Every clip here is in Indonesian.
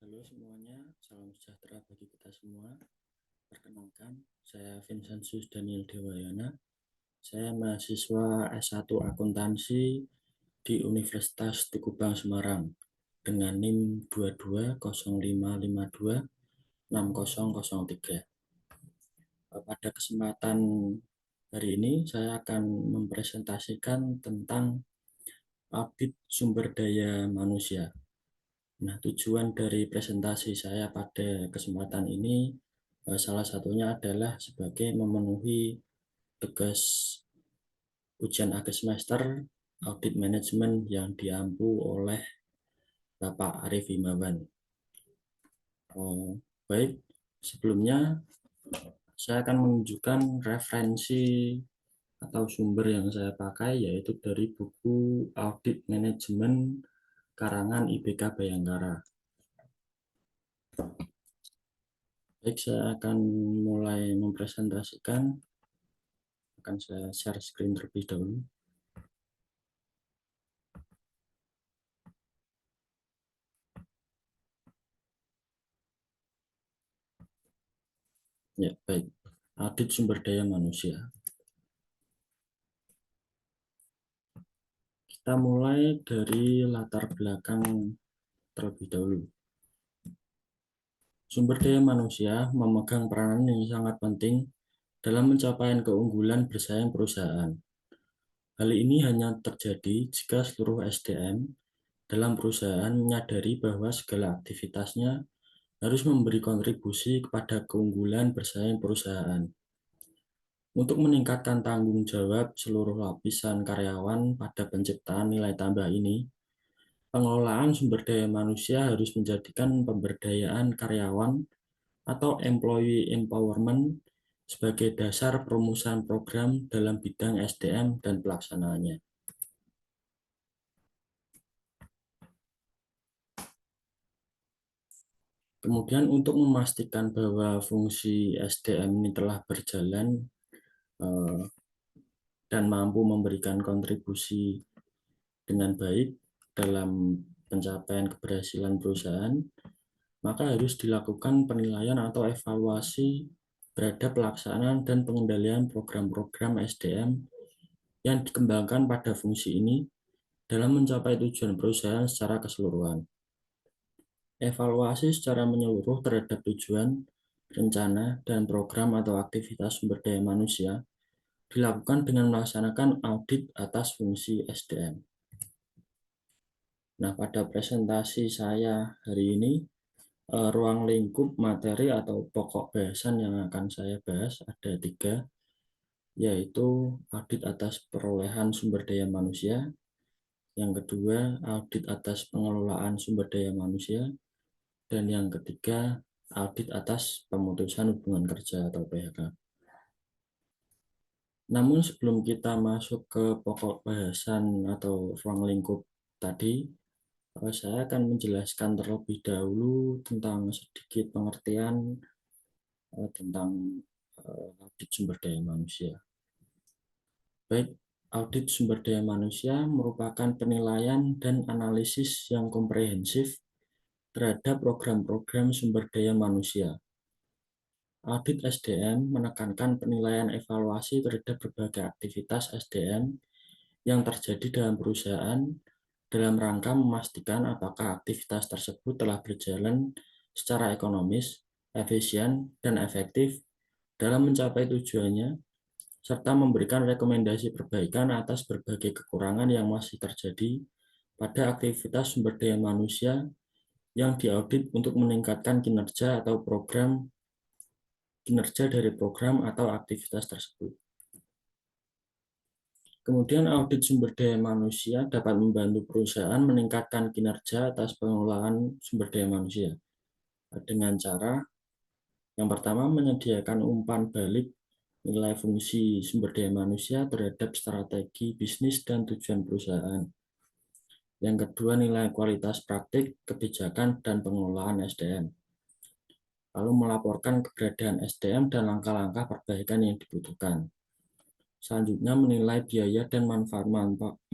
Halo semuanya, salam sejahtera bagi kita semua. Perkenalkan, saya Vincentius Daniel Dewayana. Saya mahasiswa S1 Akuntansi di Universitas Tugu Bang Semarang dengan NIM 2205526003. Pada kesempatan hari ini saya akan mempresentasikan tentang audit sumber daya manusia. Nah, tujuan dari presentasi saya pada kesempatan ini salah satunya adalah sebagai memenuhi tugas ujian akhir semester audit manajemen yang diampu oleh Bapak Arif Himawan. Baik, sebelumnya saya akan menunjukkan referensi atau sumber yang saya pakai yaitu dari buku Audit Manajemen karangan IBK Bayangkara. Baik, saya akan mulai mempresentasikan. Akan saya share screen terlebih dahulu. Ya, baik. Audit sumber daya manusia. Kita mulai dari latar belakang terlebih dahulu. Sumber daya manusia memegang peranan yang sangat penting dalam pencapaian keunggulan bersaing perusahaan. Hal ini hanya terjadi jika seluruh SDM dalam perusahaan menyadari bahwa segala aktivitasnya harus memberi kontribusi kepada keunggulan bersaing perusahaan. Untuk meningkatkan tanggung jawab seluruh lapisan karyawan pada penciptaan nilai tambah ini, pengelolaan sumber daya manusia harus menjadikan pemberdayaan karyawan atau employee empowerment sebagai dasar perumusan program dalam bidang SDM dan pelaksanaannya. Kemudian untuk memastikan bahwa fungsi SDM ini telah berjalan dan mampu memberikan kontribusi dengan baik dalam pencapaian keberhasilan perusahaan, maka harus dilakukan penilaian atau evaluasi terhadap pelaksanaan dan pengendalian program-program SDM yang dikembangkan pada fungsi ini dalam mencapai tujuan perusahaan secara keseluruhan. Evaluasi secara menyeluruh terhadap tujuan, rencana, dan program atau aktivitas sumber daya manusia dilakukan dengan melaksanakan audit atas fungsi SDM. Nah, pada presentasi saya hari ini, ruang lingkup materi atau pokok bahasan yang akan saya bahas ada 3, yaitu audit atas perolehan sumber daya manusia, yang kedua audit atas pengelolaan sumber daya manusia, dan yang ketiga audit atas pemutusan hubungan kerja atau PHK. Namun sebelum kita masuk ke pokok bahasan atau ruang lingkup tadi, saya akan menjelaskan terlebih dahulu tentang sedikit pengertian tentang audit sumber daya manusia. Baik, audit sumber daya manusia merupakan penilaian dan analisis yang komprehensif terhadap program-program sumber daya manusia. Audit SDM menekankan penilaian evaluasi terhadap berbagai aktivitas SDM yang terjadi dalam perusahaan dalam rangka memastikan apakah aktivitas tersebut telah berjalan secara ekonomis, efisien, dan efektif dalam mencapai tujuannya, serta memberikan rekomendasi perbaikan atas berbagai kekurangan yang masih terjadi pada aktivitas sumber daya manusia yang diaudit untuk meningkatkan kinerja dari program atau aktivitas tersebut. Kemudian audit sumber daya manusia dapat membantu perusahaan meningkatkan kinerja atas pengelolaan sumber daya manusia dengan cara yang pertama menyediakan umpan balik nilai fungsi sumber daya manusia terhadap strategi bisnis dan tujuan perusahaan. Yang kedua, nilai kualitas praktik, kebijakan, dan pengelolaan SDM. Lalu melaporkan keberadaan SDM dan langkah-langkah perbaikan yang dibutuhkan. Selanjutnya menilai biaya dan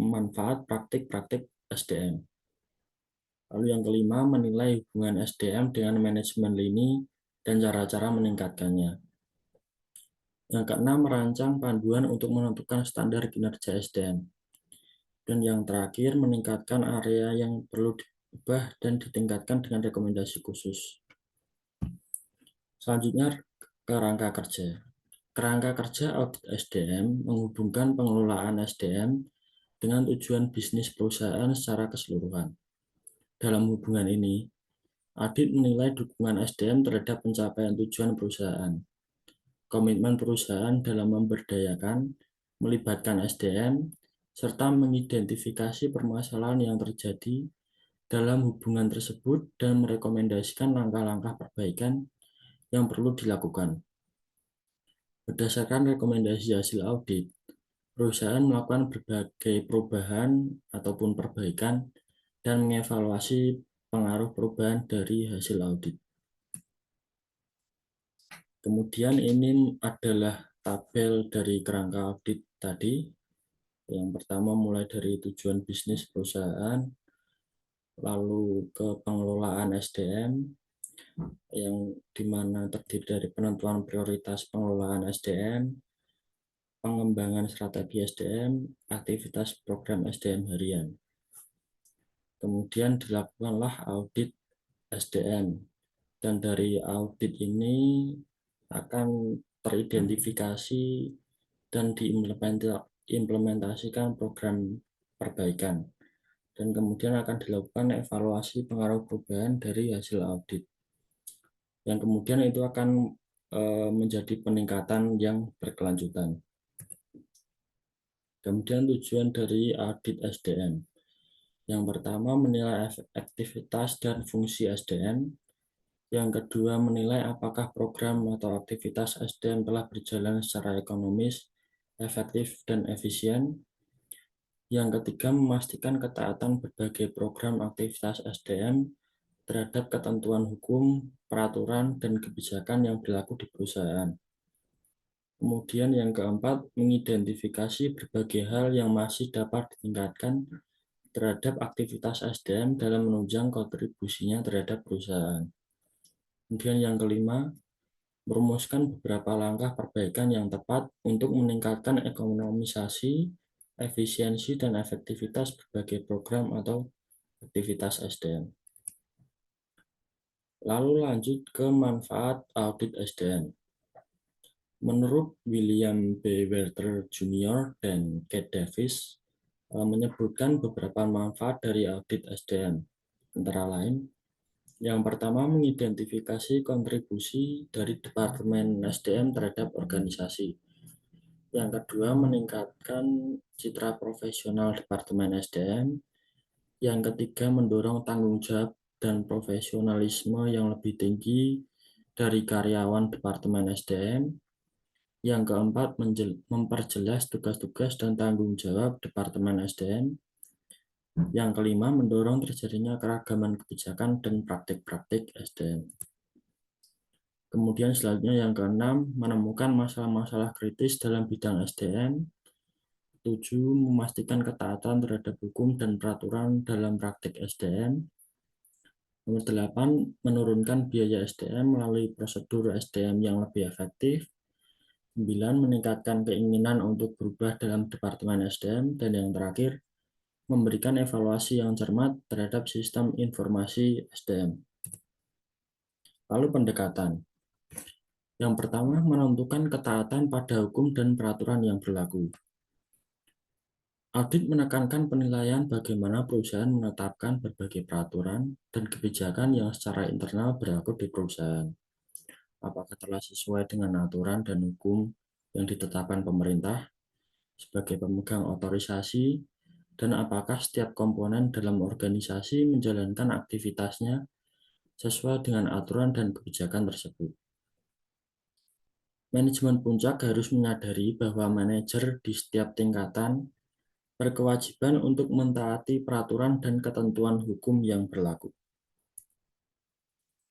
manfaat praktik-praktik SDM. Lalu yang kelima, menilai hubungan SDM dengan manajemen lini dan cara-cara meningkatkannya. Yang keenam, merancang panduan untuk menentukan standar kinerja SDM. Dan yang terakhir, meningkatkan area yang perlu diubah dan ditingkatkan dengan rekomendasi khusus. Selanjutnya, kerangka kerja. Kerangka kerja audit SDM menghubungkan pengelolaan SDM dengan tujuan bisnis perusahaan secara keseluruhan. Dalam hubungan ini, audit menilai dukungan SDM terhadap pencapaian tujuan perusahaan, komitmen perusahaan dalam memberdayakan, melibatkan SDM, serta mengidentifikasi permasalahan yang terjadi dalam hubungan tersebut dan merekomendasikan langkah-langkah perbaikan yang perlu dilakukan. Berdasarkan rekomendasi hasil audit, perusahaan melakukan berbagai perubahan ataupun perbaikan dan mengevaluasi pengaruh perubahan dari hasil audit. Kemudian ini adalah tabel dari kerangka audit tadi. Yang pertama mulai dari tujuan bisnis perusahaan, lalu ke pengelolaan SDM, yang dimana terdiri dari penentuan prioritas pengelolaan SDM, pengembangan strategi SDM, aktivitas program SDM harian. Kemudian dilakukanlah audit SDM, dan dari audit ini akan teridentifikasi dan diimplementasikan program perbaikan, dan kemudian akan dilakukan evaluasi pengaruh perubahan dari hasil audit, yang kemudian itu akan menjadi peningkatan yang berkelanjutan. Kemudian tujuan dari audit SDM. Yang pertama, menilai aktivitas dan fungsi SDM. Yang kedua, menilai apakah program atau aktivitas SDM telah berjalan secara ekonomis, efektif, dan efisien. Yang ketiga, memastikan ketaatan berbagai program aktivitas SDM terhadap ketentuan hukum, peraturan, dan kebijakan yang berlaku di perusahaan. Kemudian yang keempat, mengidentifikasi berbagai hal yang masih dapat ditingkatkan terhadap aktivitas SDM dalam menunjang kontribusinya terhadap perusahaan. Kemudian yang kelima, merumuskan beberapa langkah perbaikan yang tepat untuk meningkatkan ekonomisasi, efisiensi, dan efektivitas berbagai program atau aktivitas SDM. Lalu lanjut ke manfaat audit SDM. Menurut William B. Werner Jr. dan Kate Davis, menyebutkan beberapa manfaat dari audit SDM. Antara lain, yang pertama, mengidentifikasi kontribusi dari Departemen SDM terhadap organisasi. Yang kedua, meningkatkan citra profesional Departemen SDM. Yang ketiga, mendorong tanggung jawab dan profesionalisme yang lebih tinggi dari karyawan Departemen SDM. Yang keempat, memperjelas tugas-tugas dan tanggung jawab Departemen SDM. Yang kelima, mendorong terjadinya keragaman kebijakan dan praktik-praktik SDM. Kemudian selanjutnya yang keenam, menemukan masalah-masalah kritis dalam bidang SDM. 7, memastikan ketaatan terhadap hukum dan peraturan dalam praktik SDM. Nomor 8, menurunkan biaya SDM melalui prosedur SDM yang lebih efektif. 9, meningkatkan keinginan untuk berubah dalam Departemen SDM. Dan yang terakhir, memberikan evaluasi yang cermat terhadap sistem informasi SDM. Lalu pendekatan. Yang pertama, menentukan ketaatan pada hukum dan peraturan yang berlaku. Audit menekankan penilaian bagaimana perusahaan menetapkan berbagai peraturan dan kebijakan yang secara internal berlaku di perusahaan. Apakah telah sesuai dengan aturan dan hukum yang ditetapkan pemerintah sebagai pemegang otorisasi, dan apakah setiap komponen dalam organisasi menjalankan aktivitasnya sesuai dengan aturan dan kebijakan tersebut. Manajemen puncak harus menyadari bahwa manajer di setiap tingkatan berkewajiban untuk mentaati peraturan dan ketentuan hukum yang berlaku.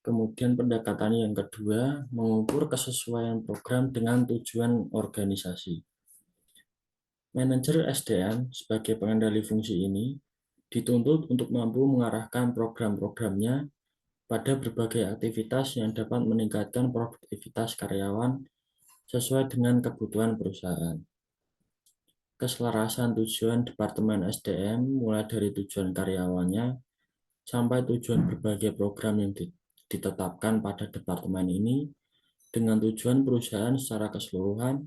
Kemudian pendekatan yang kedua, mengukur kesesuaian program dengan tujuan organisasi. Manajer SDM sebagai pengendali fungsi ini dituntut untuk mampu mengarahkan program-programnya pada berbagai aktivitas yang dapat meningkatkan produktivitas karyawan sesuai dengan kebutuhan perusahaan. Keselarasan tujuan Departemen SDM mulai dari tujuan karyawannya sampai tujuan berbagai program yang ditetapkan pada departemen ini dengan tujuan perusahaan secara keseluruhan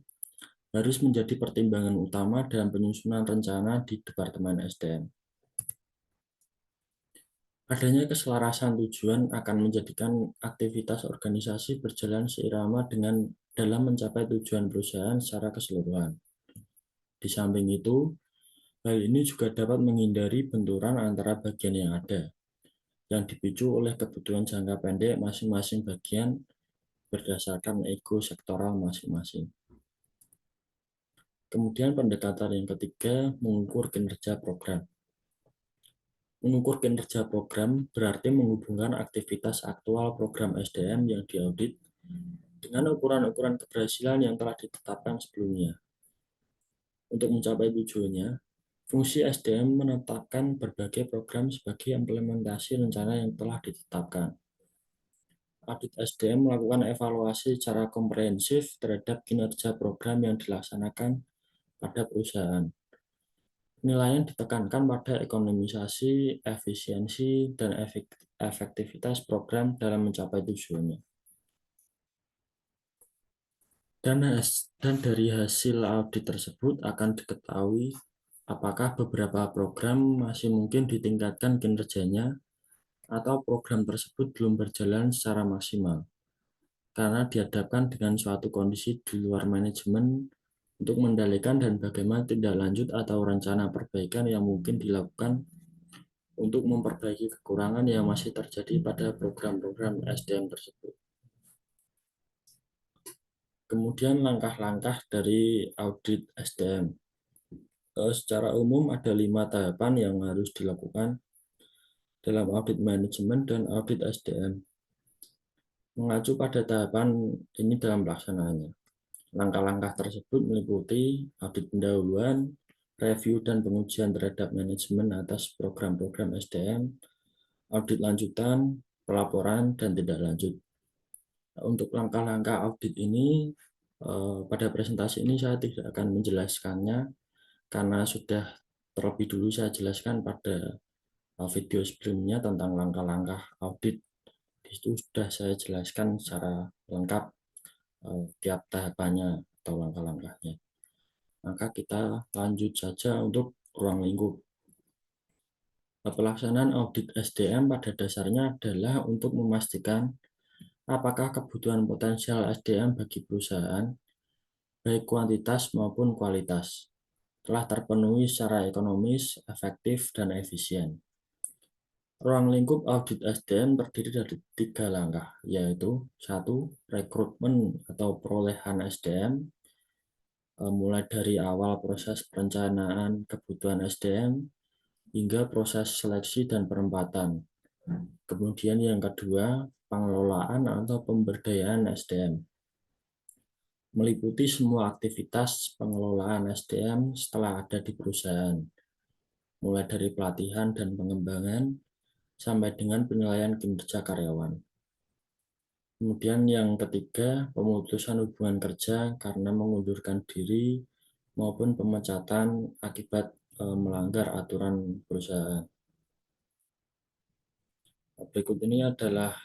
harus menjadi pertimbangan utama dalam penyusunan rencana di Departemen SDM. Adanya keselarasan tujuan akan menjadikan aktivitas organisasi berjalan seirama dengan dalam mencapai tujuan perusahaan secara keseluruhan. Di samping itu, hal ini juga dapat menghindari benturan antara bagian yang ada, yang dipicu oleh kebutuhan jangka pendek masing-masing bagian berdasarkan ego sektoral masing-masing. Kemudian pendekatan yang ketiga, mengukur kinerja program. Mengukur kinerja program berarti menghubungkan aktivitas aktual program SDM yang diaudit dengan ukuran-ukuran keberhasilan yang telah ditetapkan sebelumnya. Untuk mencapai tujuannya, fungsi SDM menetapkan berbagai program sebagai implementasi rencana yang telah ditetapkan. Audit SDM melakukan evaluasi secara komprehensif terhadap kinerja program yang dilaksanakan pada perusahaan. Penilaian ditekankan pada ekonomisasi, efisiensi, dan efektivitas program dalam mencapai tujuannya. Dan dari hasil audit tersebut akan diketahui apakah beberapa program masih mungkin ditingkatkan kinerjanya atau program tersebut belum berjalan secara maksimal karena dihadapkan dengan suatu kondisi di luar manajemen untuk mengendalikan dan bagaimana tindak lanjut atau rencana perbaikan yang mungkin dilakukan untuk memperbaiki kekurangan yang masih terjadi pada program-program SDM tersebut. Kemudian langkah-langkah dari audit SDM. Secara umum ada 5 tahapan yang harus dilakukan dalam audit manajemen dan audit SDM. Mengacu pada tahapan ini dalam pelaksanaannya. Langkah-langkah tersebut meliputi audit pendahuluan, review dan pengujian terhadap manajemen atas program-program SDM, audit lanjutan, pelaporan, dan tindak lanjut. Untuk langkah-langkah audit ini, pada presentasi ini saya tidak akan menjelaskannya karena sudah terlebih dulu saya jelaskan pada video sebelumnya tentang langkah-langkah audit. Di situ sudah saya jelaskan secara lengkap tiap tahapannya atau langkah-langkahnya. Maka kita lanjut saja untuk ruang lingkup. Pelaksanaan audit SDM pada dasarnya adalah untuk memastikan apakah kebutuhan potensial SDM bagi perusahaan, baik kuantitas maupun kualitas, telah terpenuhi secara ekonomis, efektif, dan efisien. Ruang lingkup audit SDM terdiri dari 3 langkah, yaitu 1. Rekrutmen atau perolehan SDM, mulai dari awal proses perencanaan kebutuhan SDM hingga proses seleksi dan penempatan. Kemudian yang kedua, pengelolaan atau pemberdayaan SDM. Meliputi semua aktivitas pengelolaan SDM setelah ada di perusahaan, mulai dari pelatihan dan pengembangan sampai dengan penilaian kinerja karyawan. Kemudian yang ketiga, pemutusan hubungan kerja karena mengundurkan diri maupun pemecatan akibat melanggar aturan perusahaan. Berikut ini adalah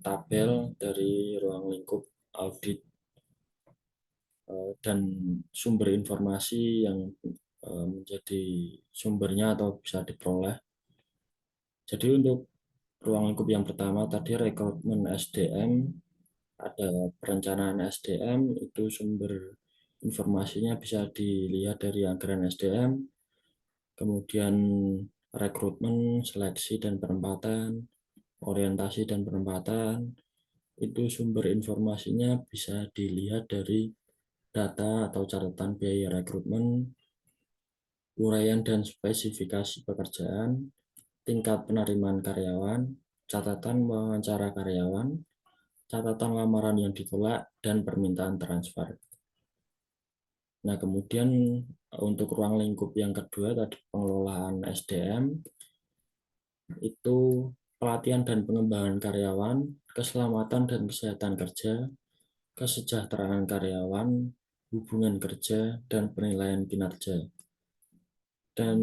tabel dari ruang lingkup audit dan sumber informasi yang menjadi sumbernya atau bisa diperoleh. Jadi untuk ruang lingkup yang pertama tadi rekrutmen SDM, ada perencanaan SDM, itu sumber informasinya bisa dilihat dari anggaran SDM, kemudian rekrutmen, seleksi dan penempatan, orientasi dan penempatan, itu sumber informasinya bisa dilihat dari data atau catatan biaya rekrutmen, uraian dan spesifikasi pekerjaan, tingkat penerimaan karyawan, catatan wawancara karyawan, catatan lamaran yang ditolak, dan permintaan transfer. Nah, kemudian untuk ruang lingkup yang kedua tadi pengelolaan SDM, itu pelatihan dan pengembangan karyawan, keselamatan dan kesehatan kerja, kesejahteraan karyawan, hubungan kerja, dan penilaian kinerja. Dan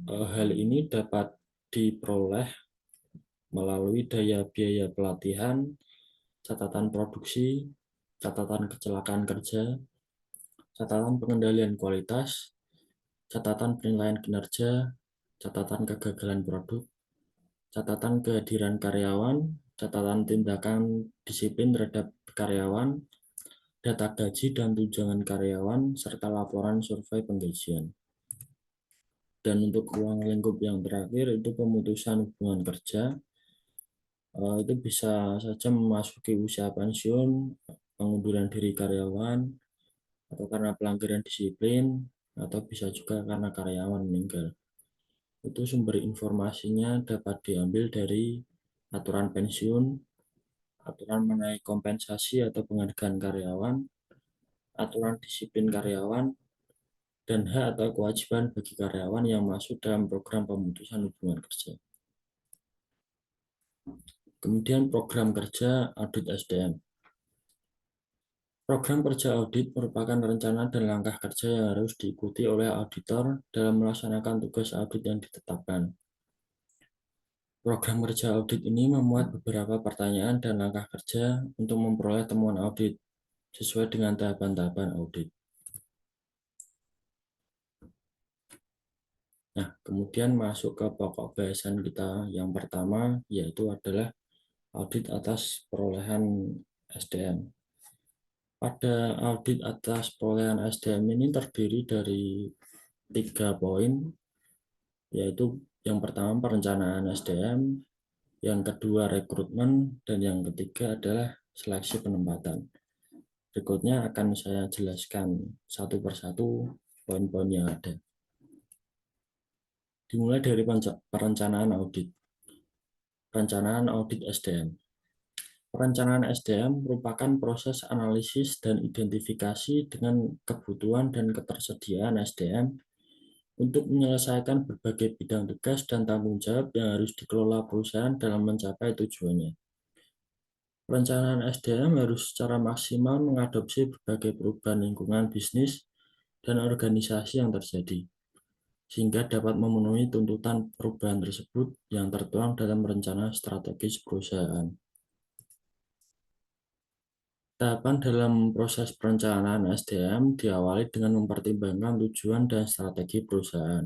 hal ini dapat diperoleh melalui daya biaya pelatihan, catatan produksi, catatan kecelakaan kerja, catatan pengendalian kualitas, catatan penilaian kinerja, catatan kegagalan produk, catatan kehadiran karyawan, catatan tindakan disiplin terhadap karyawan, data gaji dan tunjangan karyawan, serta laporan survei penggajian. Dan untuk ruang lingkup yang terakhir itu pemutusan hubungan kerja, itu bisa saja memasuki usia pensiun, pengunduran diri karyawan, atau karena pelanggaran disiplin, atau bisa juga karena karyawan meninggal. Itu sumber informasinya dapat diambil dari aturan pensiun, aturan mengenai kompensasi atau penghargaan karyawan, aturan disiplin karyawan, dan hak atau kewajiban bagi karyawan yang masuk dalam program pemutusan hubungan kerja. Kemudian program kerja audit SDM. Program kerja audit merupakan rencana dan langkah kerja yang harus diikuti oleh auditor dalam melaksanakan tugas audit yang ditetapkan. Program kerja audit ini memuat beberapa pertanyaan dan langkah kerja untuk memperoleh temuan audit sesuai dengan tahapan-tahapan audit. Nah, kemudian masuk ke pokok bahasan kita yang pertama, yaitu adalah audit atas perolehan SDM. Pada audit atas perolehan SDM ini terdiri dari 3 poin, yaitu yang pertama perencanaan SDM, yang kedua rekrutmen, dan yang ketiga adalah seleksi penempatan. Berikutnya akan saya jelaskan satu persatu poin-poin yang ada. Dimulai dari perencanaan audit. Perencanaan audit SDM. Perencanaan SDM merupakan proses analisis dan identifikasi dengan kebutuhan dan ketersediaan SDM untuk menyelesaikan berbagai bidang tugas dan tanggung jawab yang harus dikelola perusahaan dalam mencapai tujuannya. Perencanaan SDM harus secara maksimal mengadopsi berbagai perubahan lingkungan bisnis dan organisasi yang terjadi, sehingga dapat memenuhi tuntutan perubahan tersebut yang tertuang dalam rencana strategis perusahaan. Tahapan dalam proses perencanaan SDM diawali dengan mempertimbangkan tujuan dan strategi perusahaan.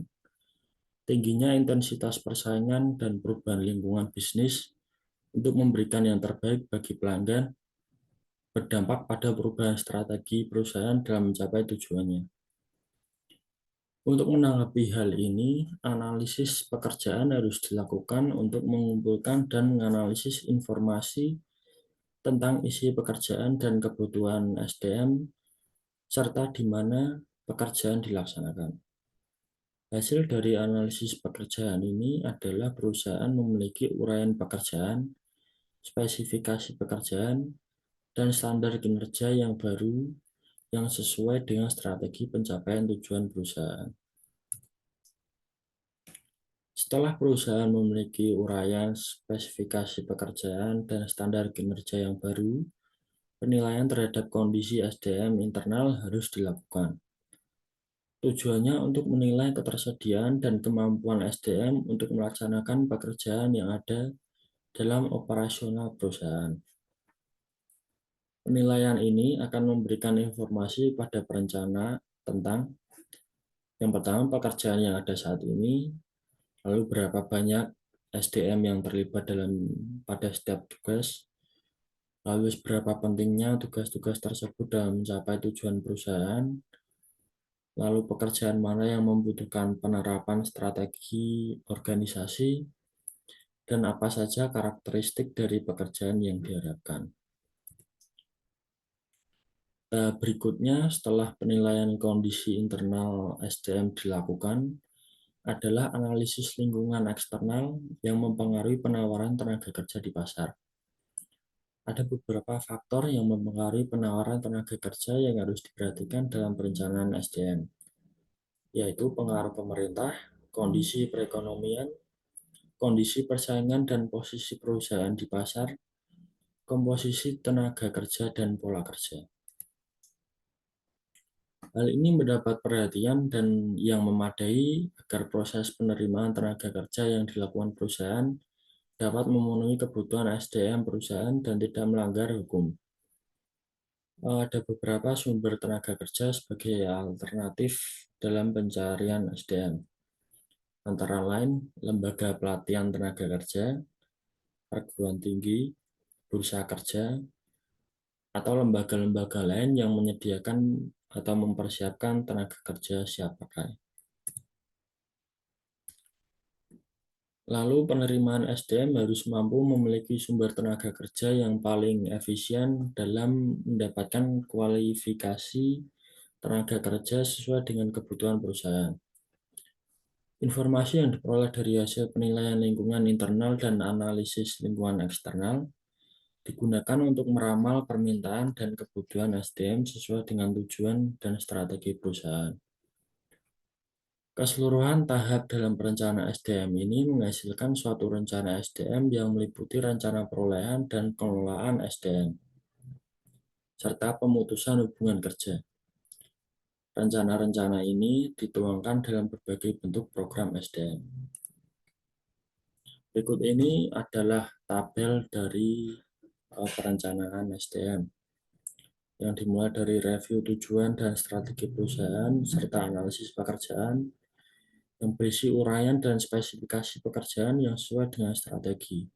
Tingginya intensitas persaingan dan perubahan lingkungan bisnis untuk memberikan yang terbaik bagi pelanggan berdampak pada perubahan strategi perusahaan dalam mencapai tujuannya. Untuk menanggapi hal ini, analisis pekerjaan harus dilakukan untuk mengumpulkan dan menganalisis informasi tentang isi pekerjaan dan kebutuhan SDM, serta di mana pekerjaan dilaksanakan. Hasil dari analisis pekerjaan ini adalah perusahaan memiliki uraian pekerjaan, spesifikasi pekerjaan, dan standar kinerja yang baru yang sesuai dengan strategi pencapaian tujuan perusahaan. Setelah perusahaan memiliki uraian spesifikasi pekerjaan dan standar kinerja yang baru, penilaian terhadap kondisi SDM internal harus dilakukan. Tujuannya untuk menilai ketersediaan dan kemampuan SDM untuk melaksanakan pekerjaan yang ada dalam operasional perusahaan. Penilaian ini akan memberikan informasi pada perencana tentang yang pertama pekerjaan yang ada saat ini, lalu berapa banyak SDM yang terlibat pada setiap tugas, lalu seberapa pentingnya tugas-tugas tersebut dalam mencapai tujuan perusahaan, lalu pekerjaan mana yang membutuhkan penerapan strategi organisasi, dan apa saja karakteristik dari pekerjaan yang diharapkan. Berikutnya, setelah penilaian kondisi internal SDM dilakukan, adalah analisis lingkungan eksternal yang mempengaruhi penawaran tenaga kerja di pasar. Ada beberapa faktor yang mempengaruhi penawaran tenaga kerja yang harus diperhatikan dalam perencanaan SDM, yaitu pengaruh pemerintah, kondisi perekonomian, kondisi persaingan dan posisi perusahaan di pasar, komposisi tenaga kerja, dan pola kerja. Hal ini mendapat perhatian dan yang memadai agar proses penerimaan tenaga kerja yang dilakukan perusahaan dapat memenuhi kebutuhan SDM perusahaan dan tidak melanggar hukum. Ada beberapa sumber tenaga kerja sebagai alternatif dalam pencarian SDM, antara lain lembaga pelatihan tenaga kerja, perguruan tinggi, bursa kerja, atau lembaga-lembaga lain yang menyediakan atau mempersiapkan tenaga kerja siap pakai. Lalu penerimaan SDM harus mampu memiliki sumber tenaga kerja yang paling efisien dalam mendapatkan kualifikasi tenaga kerja sesuai dengan kebutuhan perusahaan. Informasi yang diperoleh dari hasil penilaian lingkungan internal dan analisis lingkungan eksternal digunakan untuk meramal permintaan dan kebutuhan SDM sesuai dengan tujuan dan strategi perusahaan. Keseluruhan tahap dalam perencanaan SDM ini menghasilkan suatu rencana SDM yang meliputi rencana perolehan dan pengelolaan SDM, serta pemutusan hubungan kerja. Rencana-rencana ini dituangkan dalam berbagai bentuk program SDM. Berikut ini adalah tabel dari perencanaan SDM yang dimulai dari review tujuan dan strategi perusahaan serta analisis pekerjaan yang berisi uraian dan spesifikasi pekerjaan yang sesuai dengan strategi.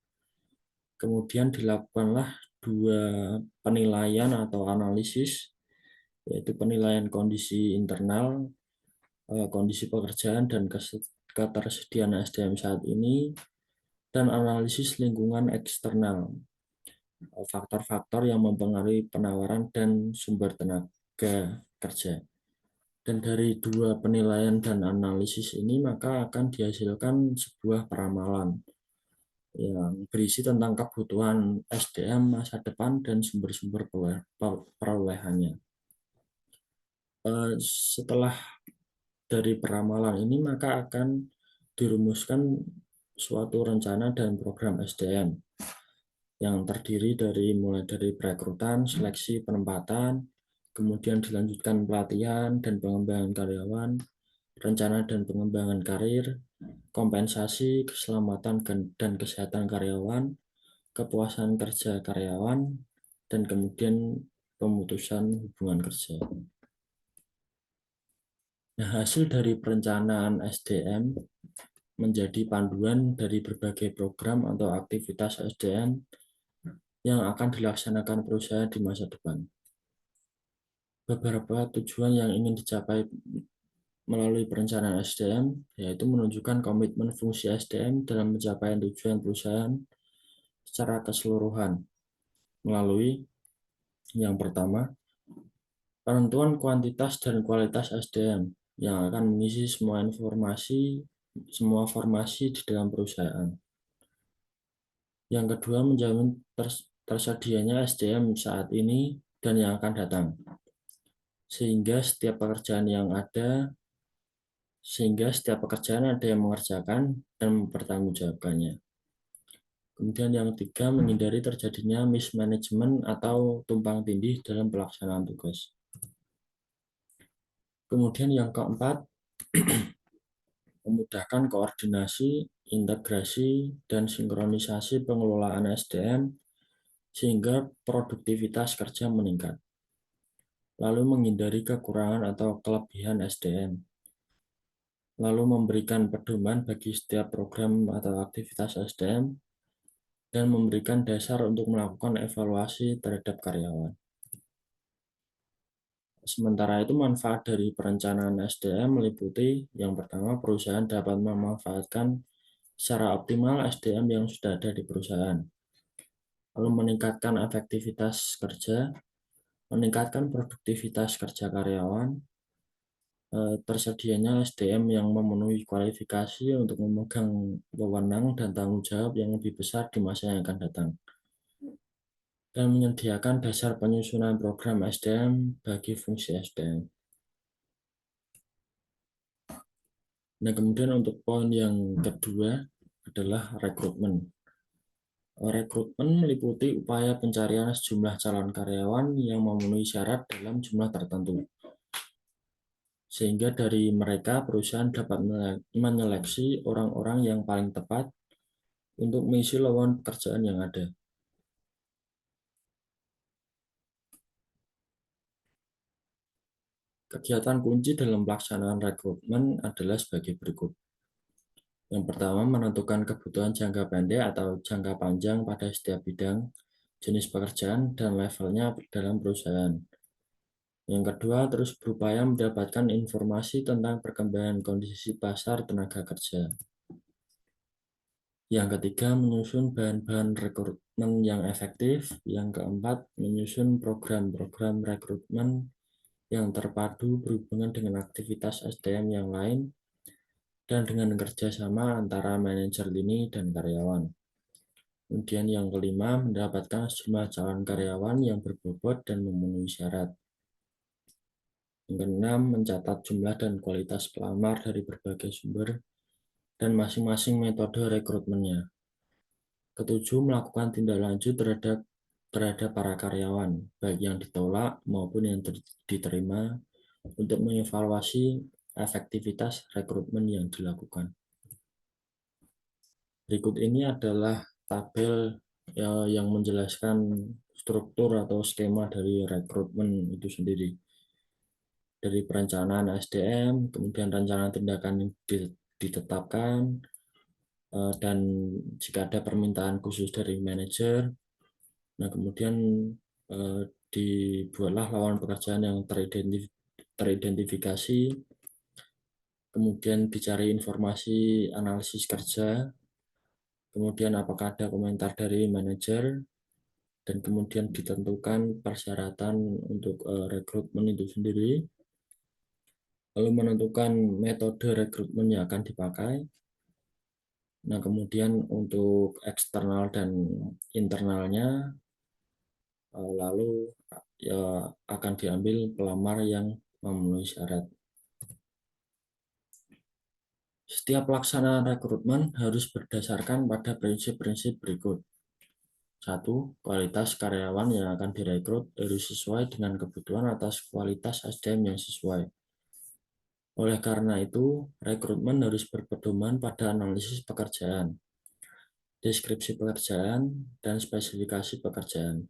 Kemudian dilakukanlah dua penilaian atau analisis, yaitu penilaian kondisi internal, kondisi pekerjaan dan ketersediaan SDM saat ini, dan analisis lingkungan eksternal, faktor-faktor yang mempengaruhi penawaran dan sumber tenaga kerja. Dan dari dua penilaian dan analisis ini maka akan dihasilkan sebuah peramalan yang berisi tentang kebutuhan SDM masa depan dan sumber-sumber perolehannya. Setelah dari peramalan ini maka akan dirumuskan suatu rencana dan program SDM yang terdiri dari mulai dari perekrutan, seleksi, penempatan, kemudian dilanjutkan pelatihan dan pengembangan karyawan, rencana dan pengembangan karir, kompensasi, keselamatan dan kesehatan karyawan, kepuasan kerja karyawan, dan kemudian pemutusan hubungan kerja. Nah, hasil dari perencanaan SDM menjadi panduan dari berbagai program atau aktivitas SDM yang akan dilaksanakan perusahaan di masa depan. Beberapa tujuan yang ingin dicapai melalui perencanaan SDM yaitu menunjukkan komitmen fungsi SDM dalam pencapaian tujuan perusahaan secara keseluruhan melalui yang pertama, penentuan kuantitas dan kualitas SDM yang akan mengisi semua formasi di dalam perusahaan. Yang kedua, menjamin tersedianya SDM saat ini dan yang akan datang. Sehingga setiap pekerjaan yang mengerjakan dan mempertanggungjawabkannya. Kemudian yang ketiga, menghindari terjadinya mismanagement atau tumpang tindih dalam pelaksanaan tugas. Kemudian yang keempat, memudahkan koordinasi, integrasi, dan sinkronisasi pengelolaan SDM sehingga produktivitas kerja meningkat. Lalu menghindari kekurangan atau kelebihan SDM. Lalu memberikan pedoman bagi setiap program atau aktivitas SDM dan memberikan dasar untuk melakukan evaluasi terhadap karyawan. Sementara itu, manfaat dari perencanaan SDM meliputi yang pertama, perusahaan dapat memanfaatkan secara optimal SDM yang sudah ada di perusahaan, lalu meningkatkan efektivitas kerja, meningkatkan produktivitas kerja karyawan, tersedianya SDM yang memenuhi kualifikasi untuk memegang wewenang dan tanggung jawab yang lebih besar di masa yang akan datang, dan menyediakan dasar penyusunan program SDM bagi fungsi SDM. Nah, kemudian untuk poin yang kedua, adalah rekrutmen. Rekrutmen meliputi upaya pencarian sejumlah calon karyawan yang memenuhi syarat dalam jumlah tertentu, sehingga dari mereka perusahaan dapat menyeleksi orang-orang yang paling tepat untuk mengisi lowongan pekerjaan yang ada. Kegiatan kunci dalam pelaksanaan rekrutmen adalah sebagai berikut. Yang pertama, menentukan kebutuhan jangka pendek atau jangka panjang pada setiap bidang, jenis pekerjaan, dan levelnya dalam perusahaan. Yang kedua, terus berupaya mendapatkan informasi tentang perkembangan kondisi pasar tenaga kerja. Yang ketiga, menyusun bahan-bahan rekrutmen yang efektif. Yang keempat, menyusun program-program rekrutmen yang terpadu berhubungan dengan aktivitas SDM yang lain dan dengan kerjasama antara manajer lini dan karyawan. Kemudian yang kelima, mendapatkan sejumlah calon karyawan yang berbobot dan memenuhi syarat. Yang keenam, mencatat jumlah dan kualitas pelamar dari berbagai sumber dan masing-masing metode rekrutmennya. Ketujuh, melakukan tindak lanjut terhadap para karyawan, baik yang ditolak maupun yang diterima, untuk mengevaluasi efektivitas rekrutmen yang dilakukan. Berikut ini adalah tabel yang menjelaskan struktur atau skema dari rekrutmen itu sendiri. Dari perencanaan SDM, kemudian rencana tindakan yang ditetapkan, dan jika ada permintaan khusus dari manajer, nah kemudian dibuatlah lowongan pekerjaan yang teridentifikasi, kemudian dicari informasi analisis kerja, kemudian apakah ada komentar dari manajer, dan kemudian ditentukan persyaratan untuk rekrutmen itu sendiri, lalu menentukan metode rekrutmen yang akan dipakai. Nah, kemudian untuk eksternal dan internalnya, lalu ya akan diambil pelamar yang memenuhi syarat. Setiap pelaksanaan rekrutmen harus berdasarkan pada prinsip-prinsip berikut. 1. Kualitas karyawan yang akan direkrut harus sesuai dengan kebutuhan atas kualitas SDM yang sesuai. Oleh karena itu, rekrutmen harus berpedoman pada analisis pekerjaan, deskripsi pekerjaan, dan spesifikasi pekerjaan.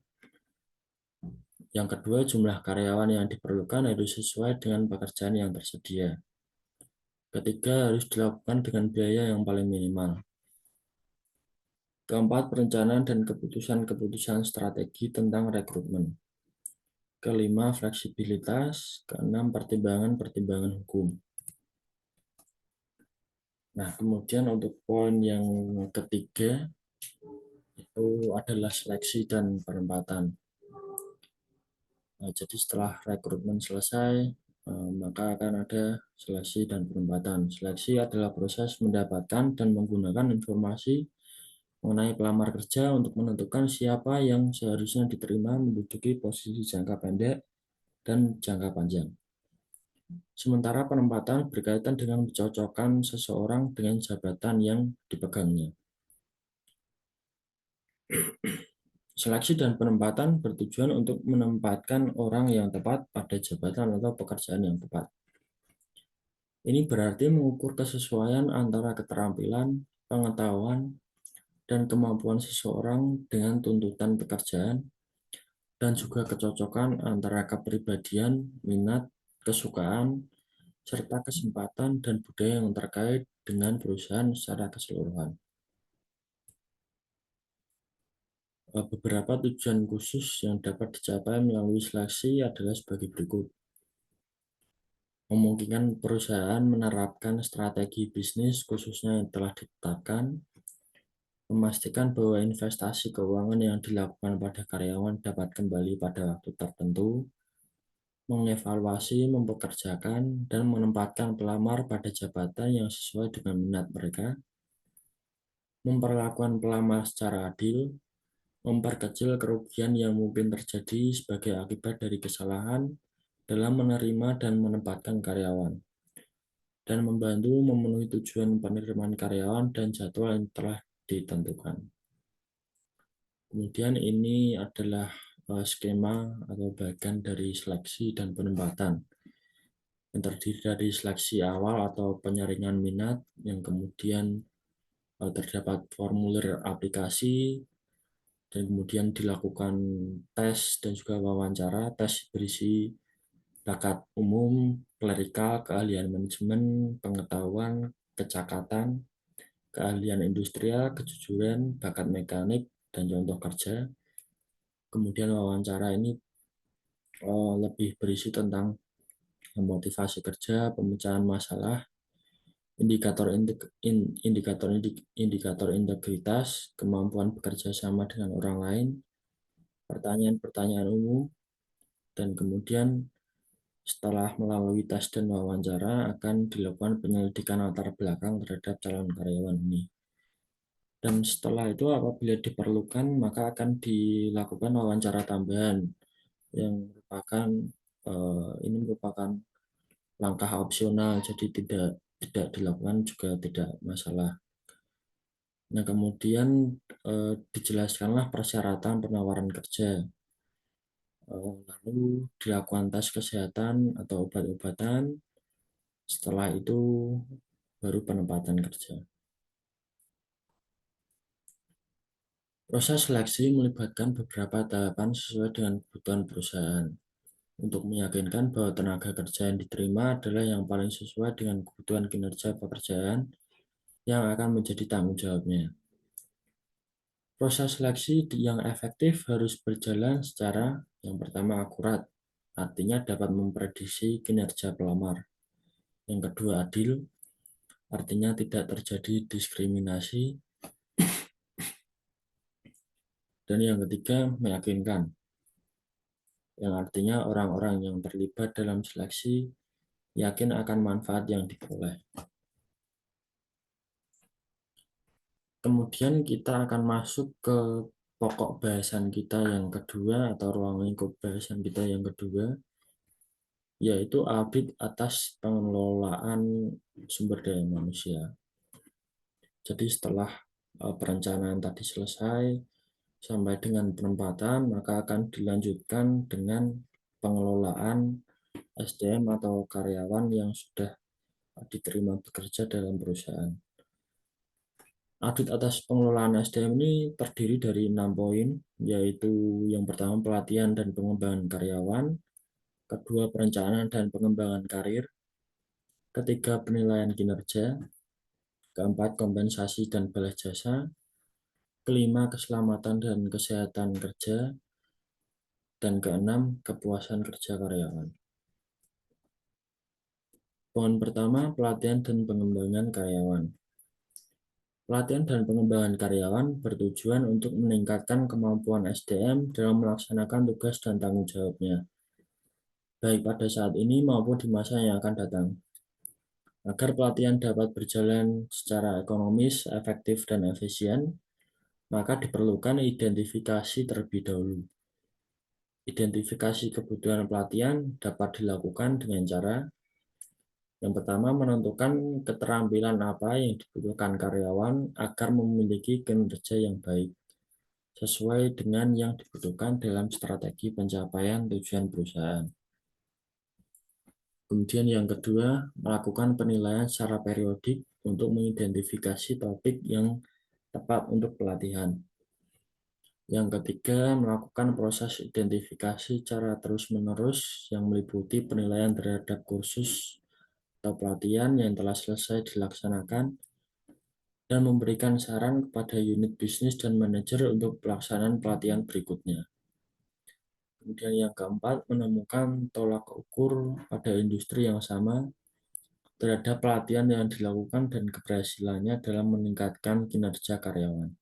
Yang kedua, jumlah karyawan yang diperlukan harus sesuai dengan pekerjaan yang tersedia. Ketiga, harus dilakukan dengan biaya yang paling minimal. Keempat, perencanaan dan keputusan-keputusan strategi tentang rekrutmen. Kelima, fleksibilitas. Keenam, pertimbangan-pertimbangan hukum. Nah, kemudian untuk poin yang ketiga itu adalah seleksi dan penempatan. Nah, jadi setelah rekrutmen selesai, maka akan ada seleksi dan penempatan. Seleksi adalah proses mendapatkan dan menggunakan informasi mengenai pelamar kerja untuk menentukan siapa yang seharusnya diterima menduduki posisi jangka pendek dan jangka panjang. Sementara penempatan berkaitan dengan mencocokkan seseorang dengan jabatan yang dipegangnya. Seleksi dan penempatan bertujuan untuk menempatkan orang yang tepat pada jabatan atau pekerjaan yang tepat. Ini berarti mengukur kesesuaian antara keterampilan, pengetahuan, dan kemampuan seseorang dengan tuntutan pekerjaan, dan juga kecocokan antara kepribadian, minat, kesukaan, serta kesempatan dan budaya yang terkait dengan perusahaan secara keseluruhan. Beberapa tujuan khusus yang dapat dicapai melalui seleksi adalah sebagai berikut. Memungkinkan perusahaan menerapkan strategi bisnis khususnya yang telah ditetapkan, memastikan bahwa investasi keuangan yang dilakukan pada karyawan dapat kembali pada waktu tertentu, mengevaluasi, mempekerjakan, dan menempatkan pelamar pada jabatan yang sesuai dengan minat mereka, memperlakukan pelamar secara adil, memperkecil kerugian yang mungkin terjadi sebagai akibat dari kesalahan dalam menerima dan menempatkan karyawan. dan membantu memenuhi tujuan penerimaan karyawan dan jadwal yang telah ditentukan. Kemudian ini adalah skema atau bagian dari seleksi dan penempatan yang terdiri dari seleksi awal atau penyaringan minat, yang kemudian terdapat formulir aplikasi, dan kemudian dilakukan tes dan juga wawancara. Tes berisi bakat umum, klerikal, keahlian manajemen, pengetahuan, kecakatan, keahlian industrial, kejujuran, bakat mekanik, dan contoh kerja. Kemudian wawancara ini lebih berisi tentang motivasi kerja, pemecahan masalah, indikator indikator integritas, kemampuan bekerja sama dengan orang lain, pertanyaan-pertanyaan umum, dan kemudian setelah melalui tes dan wawancara akan dilakukan penyelidikan latar belakang terhadap calon karyawan ini. Dan setelah itu apabila diperlukan maka akan dilakukan wawancara tambahan yang merupakan langkah opsional, jadi tidak dilakukan juga tidak masalah. Nah, kemudian dijelaskanlah persyaratan penawaran kerja. Lalu dilakukan tes kesehatan atau obat-obatan. Setelah itu baru penempatan kerja. Proses seleksi melibatkan beberapa tahapan sesuai dengan kebutuhan perusahaan untuk meyakinkan bahwa tenaga kerja yang diterima adalah yang paling sesuai dengan kebutuhan kinerja pekerjaan yang akan menjadi tanggung jawabnya. Proses seleksi yang efektif harus berjalan secara yang pertama akurat, artinya dapat memprediksi kinerja pelamar. Yang kedua adil, artinya tidak terjadi diskriminasi. Dan yang ketiga meyakinkan, yang artinya orang-orang yang terlibat dalam seleksi yakin akan manfaat yang diperoleh. Kemudian kita akan masuk ke pokok bahasan kita yang kedua atau ruang lingkup bahasan kita yang kedua, yaitu audit atas pengelolaan sumber daya manusia. Jadi setelah perencanaan tadi selesai sampai dengan penempatan, maka akan dilanjutkan dengan pengelolaan SDM atau karyawan yang sudah diterima bekerja dalam perusahaan. Audit atas pengelolaan SDM ini terdiri dari 6 poin, yaitu yang pertama pelatihan dan pengembangan karyawan, kedua perencanaan dan pengembangan karir, ketiga penilaian kinerja, keempat kompensasi dan balas jasa, kelima keselamatan dan kesehatan kerja, dan keenam kepuasan kerja karyawan. Poin pertama, pelatihan dan pengembangan karyawan. Pelatihan dan pengembangan karyawan bertujuan untuk meningkatkan kemampuan SDM dalam melaksanakan tugas dan tanggung jawabnya, baik pada saat ini maupun di masa yang akan datang. Agar pelatihan dapat berjalan secara ekonomis, efektif, dan efisien, maka diperlukan identifikasi terlebih dahulu. Identifikasi kebutuhan pelatihan dapat dilakukan dengan cara yang pertama, menentukan keterampilan apa yang dibutuhkan karyawan agar memiliki kinerja yang baik, sesuai dengan yang dibutuhkan dalam strategi pencapaian tujuan perusahaan. Kemudian yang kedua, melakukan penilaian secara periodik untuk mengidentifikasi topik yang tepat untuk pelatihan. Yang ketiga, melakukan proses identifikasi secara terus-menerus yang meliputi penilaian terhadap kursus atau pelatihan yang telah selesai dilaksanakan dan memberikan saran kepada unit bisnis dan manajer untuk pelaksanaan pelatihan berikutnya. Kemudian yang keempat, menemukan tolak ukur pada industri yang sama terhadap pelatihan yang dilakukan dan keberhasilannya dalam meningkatkan kinerja karyawan.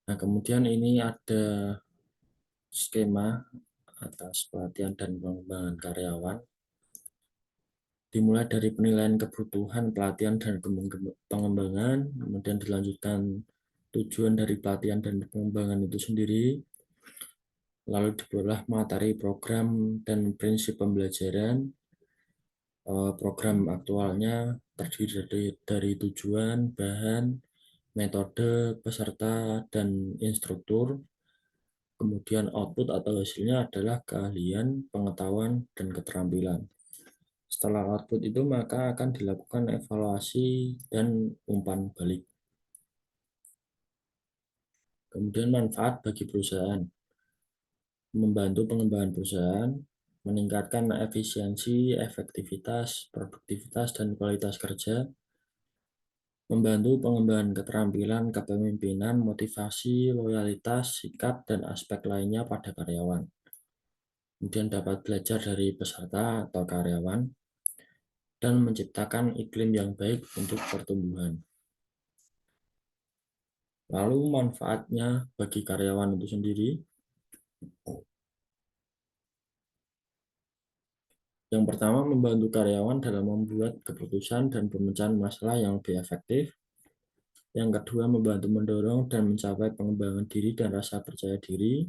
Nah, kemudian ini ada skema atas pelatihan dan pengembangan karyawan. Dimulai dari penilaian kebutuhan pelatihan dan pengembangan, kemudian dilanjutkan tujuan dari pelatihan dan pengembangan itu sendiri, Lalu dibuatlah materi program dan prinsip pembelajaran. Program aktualnya terdiri dari tujuan, bahan, metode, peserta, dan instruktur. Kemudian output atau hasilnya adalah keahlian, pengetahuan, dan keterampilan. Setelah output itu maka akan dilakukan evaluasi dan umpan balik. Kemudian manfaat bagi perusahaan. Membantu pengembangan perusahaan, meningkatkan efisiensi, efektivitas, produktivitas, dan kualitas kerja, membantu pengembangan keterampilan kepemimpinan, motivasi, loyalitas, sikap, dan aspek lainnya pada karyawan. Kemudian dapat belajar dari peserta atau karyawan, dan menciptakan iklim yang baik untuk pertumbuhan. Lalu manfaatnya bagi karyawan itu sendiri, yang pertama membantu karyawan dalam membuat keputusan dan pemecahan masalah yang lebih efektif. Yang kedua membantu mendorong dan mencapai pengembangan diri dan rasa percaya diri.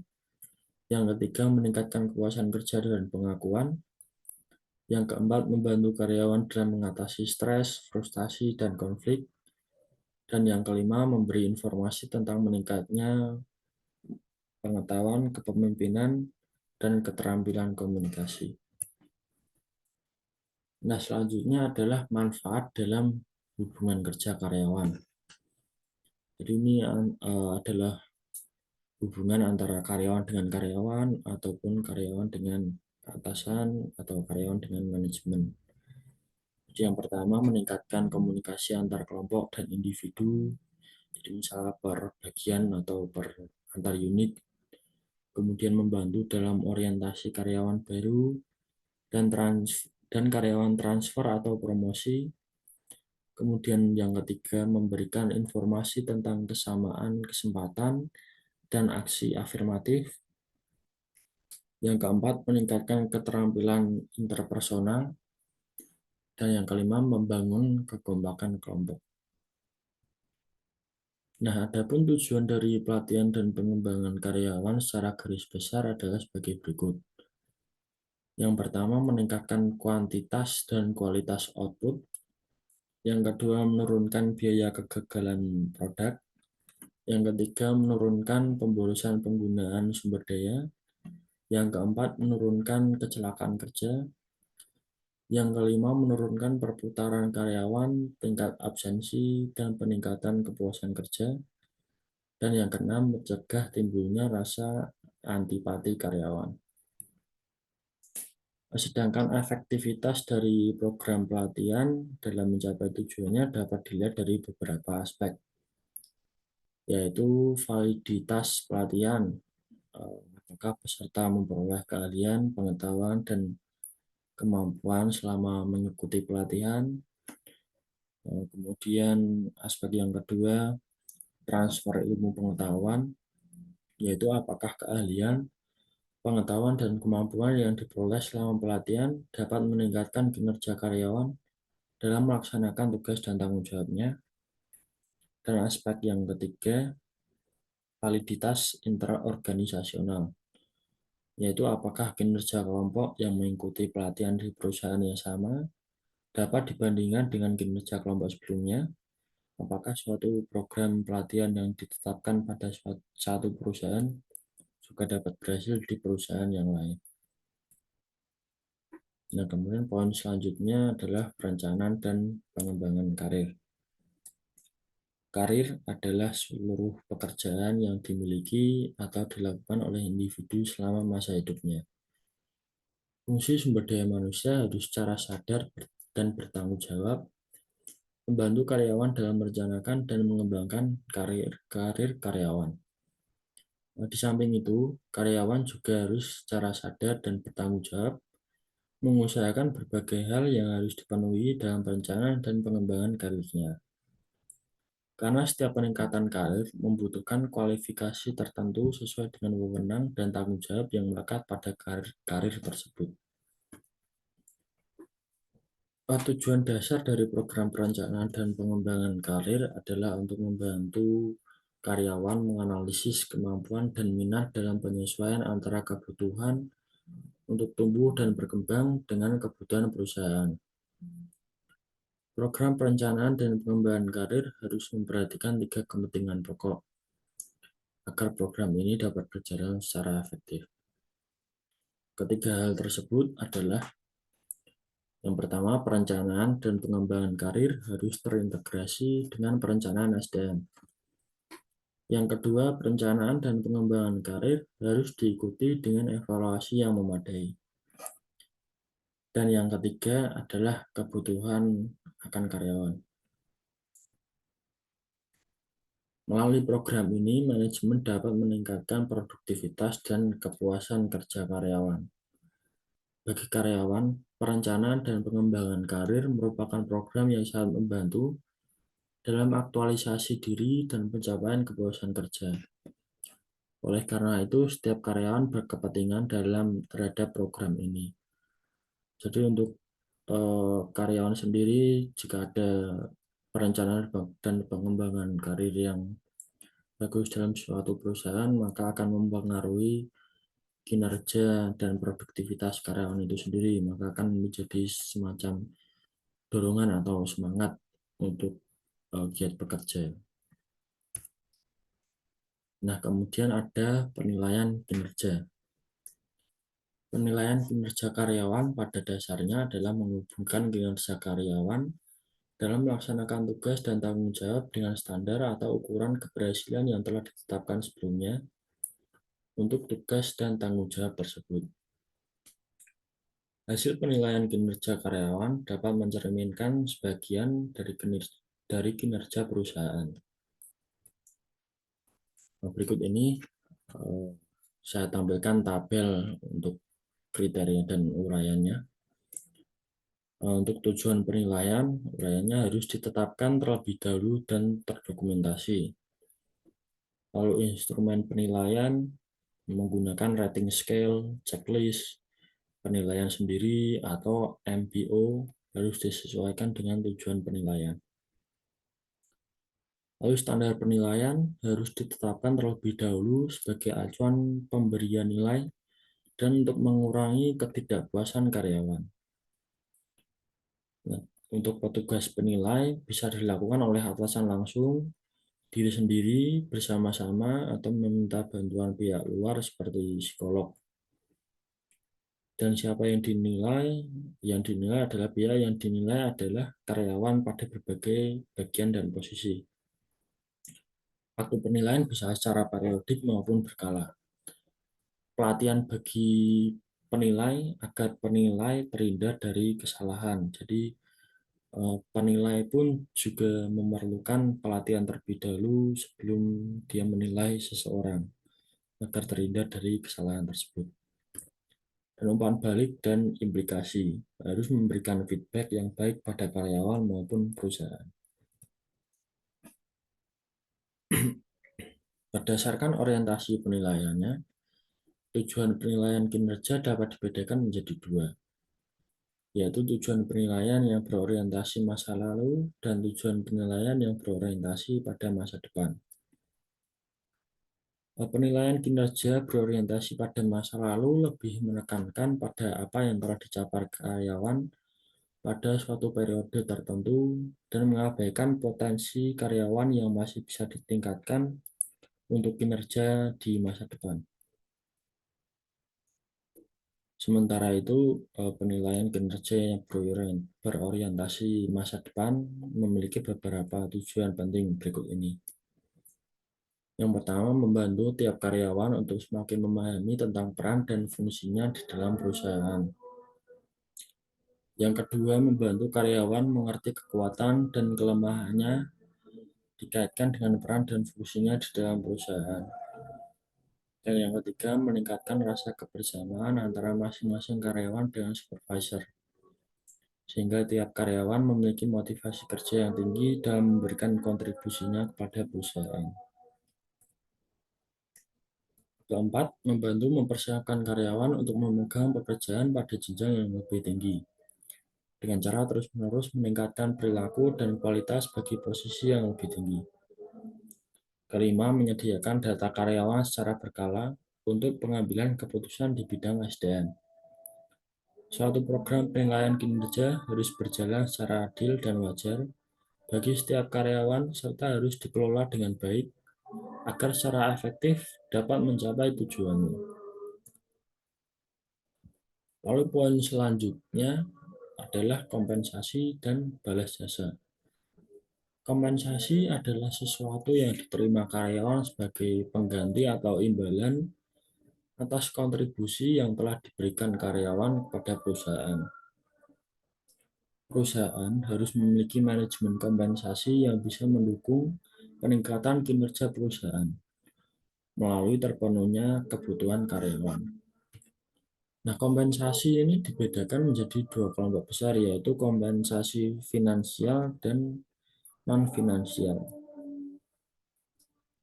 Yang ketiga meningkatkan kepuasan kerja dan pengakuan. Yang keempat membantu karyawan dalam mengatasi stres, frustasi, dan konflik. Dan yang kelima memberi informasi tentang meningkatnya pengetahuan kepemimpinan dan keterampilan komunikasi. Nah, selanjutnya adalah manfaat dalam hubungan kerja karyawan. Jadi ini adalah hubungan antara karyawan dengan karyawan ataupun karyawan dengan atasan atau karyawan dengan manajemen. Jadi yang pertama meningkatkan komunikasi antar kelompok dan individu. Jadi misalnya per bagian atau per antar unit. Kemudian membantu dalam orientasi karyawan baru dan karyawan transfer atau promosi. Kemudian yang ketiga, memberikan informasi tentang kesamaan kesempatan dan aksi afirmatif. Yang keempat, meningkatkan keterampilan interpersonal. Dan yang kelima, membangun kekompakan kelompok. Nah, adapun tujuan dari pelatihan dan pengembangan karyawan secara garis besar adalah sebagai berikut. Yang pertama, meningkatkan kuantitas dan kualitas output. Yang kedua, menurunkan biaya kegagalan produk. Yang ketiga, menurunkan pemborosan penggunaan sumber daya. Yang keempat, menurunkan kecelakaan kerja. Yang kelima, menurunkan perputaran karyawan, tingkat absensi, dan peningkatan kepuasan kerja. Dan yang keenam, mencegah timbulnya rasa antipati karyawan. Sedangkan efektivitas dari program pelatihan dalam mencapai tujuannya dapat dilihat dari beberapa aspek, yaitu validitas pelatihan, apakah peserta memperoleh keahlian, pengetahuan, dan kemampuan selama mengikuti pelatihan. Kemudian aspek yang kedua, transfer ilmu pengetahuan, yaitu apakah keahlian, pengetahuan, dan kemampuan yang diperoleh selama pelatihan dapat meningkatkan kinerja karyawan dalam melaksanakan tugas dan tanggung jawabnya. Dan aspek yang ketiga, validitas interorganisasional, yaitu apakah kinerja kelompok yang mengikuti pelatihan di perusahaan yang sama dapat dibandingkan dengan kinerja kelompok sebelumnya. Apakah suatu program pelatihan yang ditetapkan pada satu perusahaan juga dapat berhasil di perusahaan yang lain. Nah, kemudian poin selanjutnya adalah perencanaan dan pengembangan karir. Karir adalah seluruh pekerjaan yang dimiliki atau dilakukan oleh individu selama masa hidupnya. Fungsi sumber daya manusia harus secara sadar dan bertanggung jawab membantu karyawan dalam merencanakan dan mengembangkan karir karyawan. Di samping itu, karyawan juga harus secara sadar dan bertanggung jawab mengusahakan berbagai hal yang harus dipenuhi dalam perencanaan dan pengembangan karirnya. Karena setiap peningkatan karir membutuhkan kualifikasi tertentu sesuai dengan wewenang dan tanggung jawab yang melekat pada karir tersebut. Tujuan dasar dari program perencanaan dan pengembangan karir adalah untuk membantu karyawan menganalisis kemampuan dan minat dalam penyesuaian antara kebutuhan untuk tumbuh dan berkembang dengan kebutuhan perusahaan. Program perencanaan dan pengembangan karir harus memperhatikan tiga kepentingan pokok agar program ini dapat berjalan secara efektif. Ketiga hal tersebut adalah yang pertama, perencanaan dan pengembangan karir harus terintegrasi dengan perencanaan SDM. Yang kedua, perencanaan dan pengembangan karir harus diikuti dengan evaluasi yang memadai. Dan yang ketiga adalah kebutuhan akan karyawan. Melalui program ini, manajemen dapat meningkatkan produktivitas dan kepuasan kerja karyawan. Bagi karyawan, perencanaan dan pengembangan karir merupakan program yang sangat membantu dalam aktualisasi diri dan pencapaian kepuasan kerja. Oleh karena itu, setiap karyawan berkepentingan terhadap program ini. Jadi untuk karyawan sendiri, jika ada perencanaan dan pengembangan karir yang bagus dalam suatu perusahaan, maka akan mempengaruhi kinerja dan produktivitas karyawan itu sendiri, maka akan menjadi semacam dorongan atau semangat untuk giat bekerja. Nah, kemudian ada penilaian kinerja. Penilaian kinerja karyawan pada dasarnya adalah menghubungkan kinerja karyawan dalam melaksanakan tugas dan tanggung jawab dengan standar atau ukuran keberhasilan yang telah ditetapkan sebelumnya untuk tugas dan tanggung jawab tersebut. Hasil penilaian kinerja karyawan dapat mencerminkan sebagian dari kinerja perusahaan. Nah, berikut ini saya tampilkan tabel untuk kriteria dan uraiannya. Untuk tujuan penilaian, uraiannya harus ditetapkan terlebih dahulu dan terdokumentasi. Lalu instrumen penilaian menggunakan rating scale, checklist, penilaian sendiri, atau MBO harus disesuaikan dengan tujuan penilaian. Lalu standar penilaian harus ditetapkan terlebih dahulu sebagai acuan pemberian nilai dan untuk mengurangi ketidakpuasan karyawan. Nah, untuk petugas penilai bisa dilakukan oleh atasan langsung, diri sendiri, bersama-sama, atau meminta bantuan pihak luar seperti psikolog. Dan siapa yang dinilai? Yang dinilai adalah pihak yang dinilai adalah karyawan pada berbagai bagian dan posisi. Waktu penilaian bisa secara periodik maupun berkala. Pelatihan bagi penilai agar penilai terhindar dari kesalahan. Jadi penilai pun juga memerlukan pelatihan terlebih dahulu sebelum dia menilai seseorang agar terhindar dari kesalahan tersebut. Dan umpan balik dan implikasi harus memberikan feedback yang baik pada karyawan maupun perusahaan. Berdasarkan orientasi penilaiannya, tujuan penilaian kinerja dapat dibedakan menjadi dua, yaitu tujuan penilaian yang berorientasi masa lalu dan tujuan penilaian yang berorientasi pada masa depan. Penilaian kinerja berorientasi pada masa lalu lebih menekankan pada apa yang telah dicapai karyawan pada suatu periode tertentu dan mengabaikan potensi karyawan yang masih bisa ditingkatkan untuk kinerja di masa depan. Sementara itu, penilaian kinerja yang berorientasi masa depan memiliki beberapa tujuan penting berikut ini. Yang pertama, membantu tiap karyawan untuk semakin memahami tentang peran dan fungsinya di dalam perusahaan. Yang kedua, membantu karyawan mengerti kekuatan dan kelemahannya dikaitkan dengan peran dan fungsinya di dalam perusahaan. Dan yang ketiga, meningkatkan rasa kebersamaan antara masing-masing karyawan dengan supervisor, sehingga tiap karyawan memiliki motivasi kerja yang tinggi dalam memberikan kontribusinya kepada perusahaan. Keempat, membantu mempersiapkan karyawan untuk memegang pekerjaan pada jenjang yang lebih tinggi, dengan cara terus-menerus meningkatkan perilaku dan kualitas bagi posisi yang lebih tinggi. Kelima, menyediakan data karyawan secara berkala untuk pengambilan keputusan di bidang SDM. Suatu program penilaian kinerja harus berjalan secara adil dan wajar bagi setiap karyawan serta harus dikelola dengan baik agar secara efektif dapat mencapai tujuannya. Lalu poin selanjutnya adalah kompensasi dan balas jasa. Kompensasi adalah sesuatu yang diterima karyawan sebagai pengganti atau imbalan atas kontribusi yang telah diberikan karyawan kepada perusahaan. Perusahaan harus memiliki manajemen kompensasi yang bisa mendukung peningkatan kinerja perusahaan melalui terpenuhnya kebutuhan karyawan. Nah, kompensasi ini dibedakan menjadi dua kelompok besar, yaitu kompensasi finansial dan non-finansial.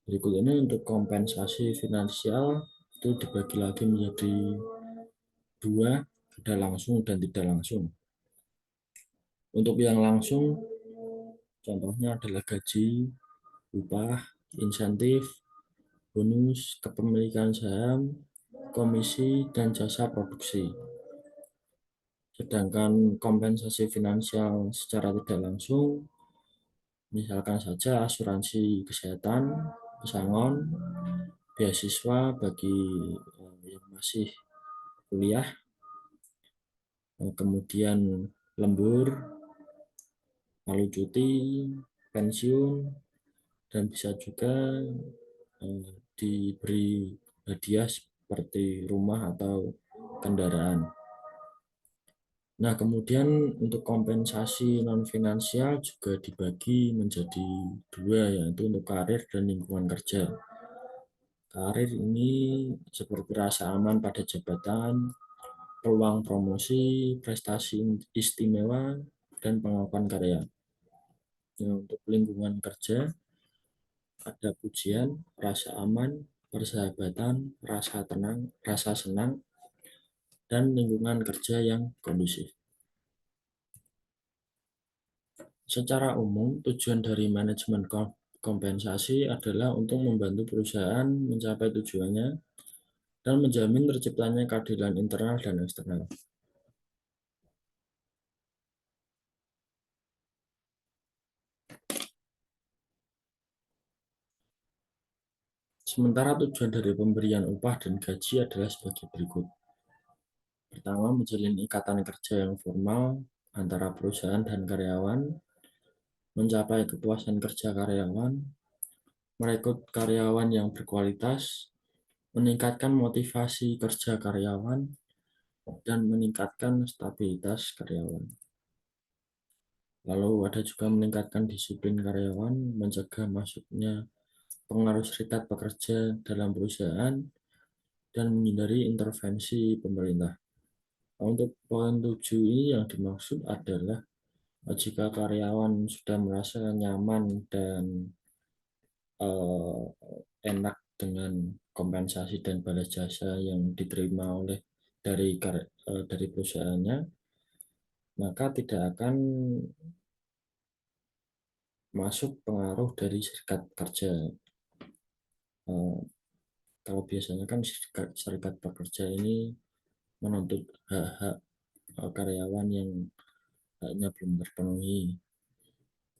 Berikut ini untuk kompensasi finansial itu dibagi lagi menjadi dua, ada langsung dan tidak langsung. Untuk yang langsung, contohnya adalah gaji, upah, insentif, bonus, kepemilikan saham, komisi, dan jasa produksi. Sedangkan kompensasi finansial secara tidak langsung, misalkan saja asuransi kesehatan, pesangon, beasiswa bagi yang masih kuliah, kemudian lembur, lalu cuti, pensiun, dan bisa juga diberi hadiah seperti rumah atau kendaraan. Nah, kemudian untuk kompensasi non-finansial juga dibagi menjadi dua, yaitu untuk karir dan lingkungan kerja. Karir ini seperti rasa aman pada jabatan, peluang promosi, prestasi istimewa, dan pengakuan karya. Nah, untuk lingkungan kerja, ada pujian, rasa aman, persahabatan, rasa tenang, rasa senang, dan lingkungan kerja yang kondusif. Secara umum, tujuan dari manajemen kompensasi adalah untuk membantu perusahaan mencapai tujuannya dan menjamin terciptanya keadilan internal dan eksternal. Sementara tujuan dari pemberian upah dan gaji adalah sebagai berikut. Pertama, menjalin ikatan kerja yang formal antara perusahaan dan karyawan, mencapai kepuasan kerja karyawan, merekrut karyawan yang berkualitas, meningkatkan motivasi kerja karyawan, dan meningkatkan stabilitas karyawan. Lalu ada juga meningkatkan disiplin karyawan, mencegah masuknya pengaruh serikat pekerja dalam perusahaan, dan menghindari intervensi pemerintah. Untuk poin 7 ini yang dimaksud adalah jika karyawan sudah merasa nyaman dan eh, enak dengan kompensasi dan balas jasa yang diterima oleh dari perusahaannya, maka tidak akan masuk pengaruh dari serikat kerja. Eh, Kalau biasanya kan serikat pekerja ini menuntut hak-hak karyawan yang haknya belum terpenuhi.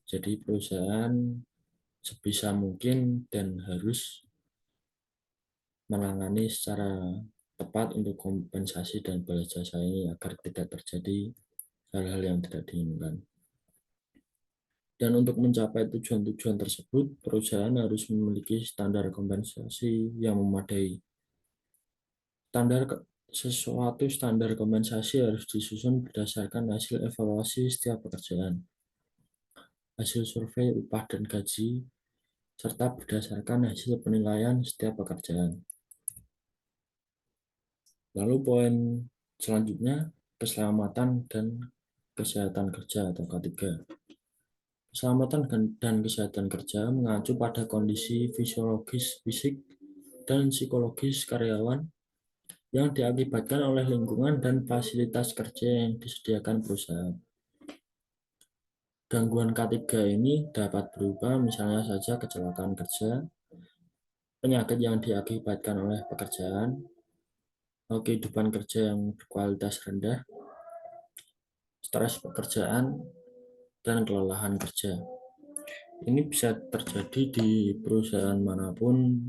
Jadi perusahaan sebisa mungkin dan harus menangani secara tepat untuk kompensasi dan balas jasa ini agar tidak terjadi hal-hal yang tidak diinginkan. Dan untuk mencapai tujuan-tujuan tersebut, perusahaan harus memiliki standar kompensasi yang memadai. Standar kompensasi harus disusun berdasarkan hasil evaluasi setiap pekerjaan, hasil survei upah dan gaji, serta berdasarkan hasil penilaian setiap pekerjaan. Lalu poin selanjutnya, keselamatan dan kesehatan kerja atau K3. Keselamatan dan kesehatan kerja mengacu pada kondisi fisiologis fisik dan psikologis karyawan yang diakibatkan oleh lingkungan dan fasilitas kerja yang disediakan perusahaan. Gangguan K3 ini dapat berupa misalnya saja kecelakaan kerja, penyakit yang diakibatkan oleh pekerjaan, kehidupan kerja yang berkualitas rendah, stres pekerjaan, dan kelelahan kerja. Ini bisa terjadi di perusahaan manapun,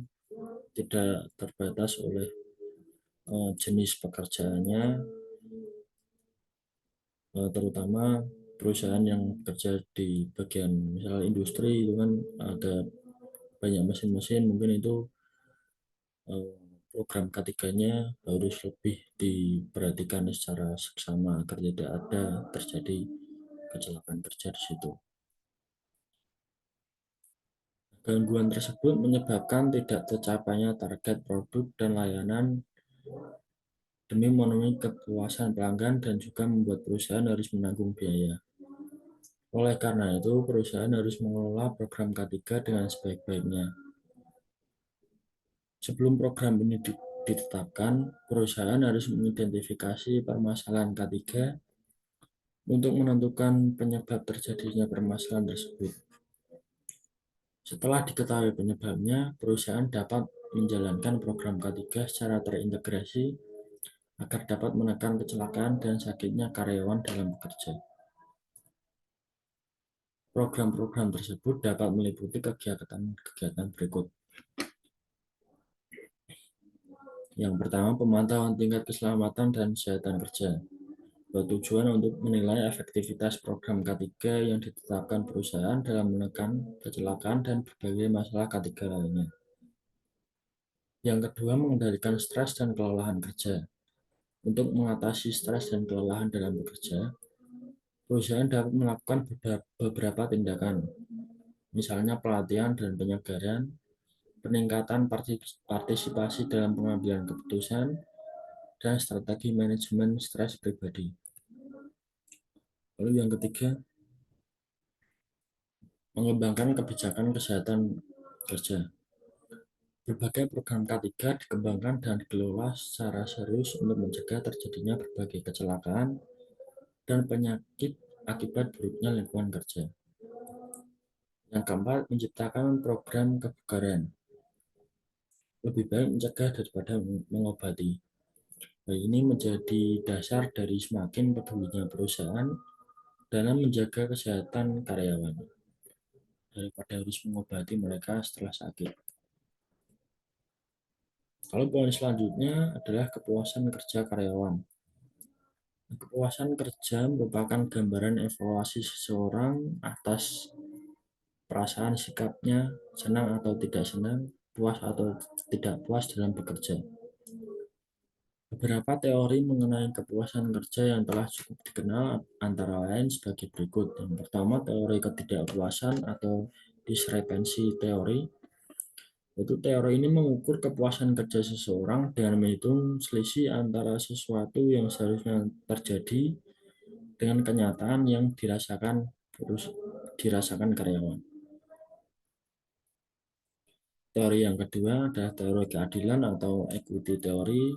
tidak terbatas oleh jenis pekerjaannya, terutama perusahaan yang bekerja di bagian misalnya industri itu kan ada banyak mesin-mesin, mungkin itu eh, program ketiganya harus lebih diperhatikan secara seksama agar tidak ada terjadi kecelakaan kerja di situ. Gangguan tersebut menyebabkan tidak tercapainya target produk dan layanan demi memenuhi kepuasan pelanggan dan juga membuat perusahaan harus menanggung biaya. Oleh karena itu, perusahaan harus mengelola program K3 dengan sebaik-baiknya. Sebelum program ini ditetapkan, perusahaan harus mengidentifikasi permasalahan K3 untuk menentukan penyebab terjadinya permasalahan tersebut. Setelah diketahui penyebabnya, perusahaan dapat menjalankan program K3 secara terintegrasi agar dapat menekan kecelakaan dan sakitnya karyawan dalam bekerja. Program-program tersebut dapat meliputi kegiatan berikut. Yang pertama, pemantauan tingkat keselamatan dan kesehatan kerja. Bertujuan untuk menilai efektivitas program K3 yang ditetapkan perusahaan dalam menekan kecelakaan dan berbagai masalah K3 lainnya. Yang kedua, mengendalikan stres dan kelelahan kerja. Untuk mengatasi stres dan kelelahan dalam bekerja, perusahaan dapat melakukan beberapa tindakan, misalnya pelatihan dan penyegaran, peningkatan partisipasi dalam pengambilan keputusan, dan strategi manajemen stres pribadi. Lalu yang ketiga, mengembangkan kebijakan kesehatan kerja. Berbagai program K3 dikembangkan dan dikelola secara serius untuk mencegah terjadinya berbagai kecelakaan dan penyakit akibat buruknya lingkungan kerja. Yang keempat, menciptakan program kebugaran. Lebih baik mencegah daripada mengobati. Hal ini menjadi dasar dari semakin pedulinya perusahaan dalam menjaga kesehatan karyawan daripada harus mengobati mereka setelah sakit. Lalu poin selanjutnya adalah kepuasan kerja karyawan. Kepuasan kerja merupakan gambaran evaluasi seseorang atas perasaan sikapnya, senang atau tidak senang, puas atau tidak puas dalam bekerja. Beberapa teori mengenai kepuasan kerja yang telah cukup dikenal antara lain sebagai berikut. Yang pertama, teori ketidakpuasan atau discrepancy teori. Itu teori ini mengukur kepuasan kerja seseorang dengan menghitung selisih antara sesuatu yang seharusnya terjadi dengan kenyataan yang dirasakan karyawan. Teori yang kedua adalah teori keadilan atau equity teori,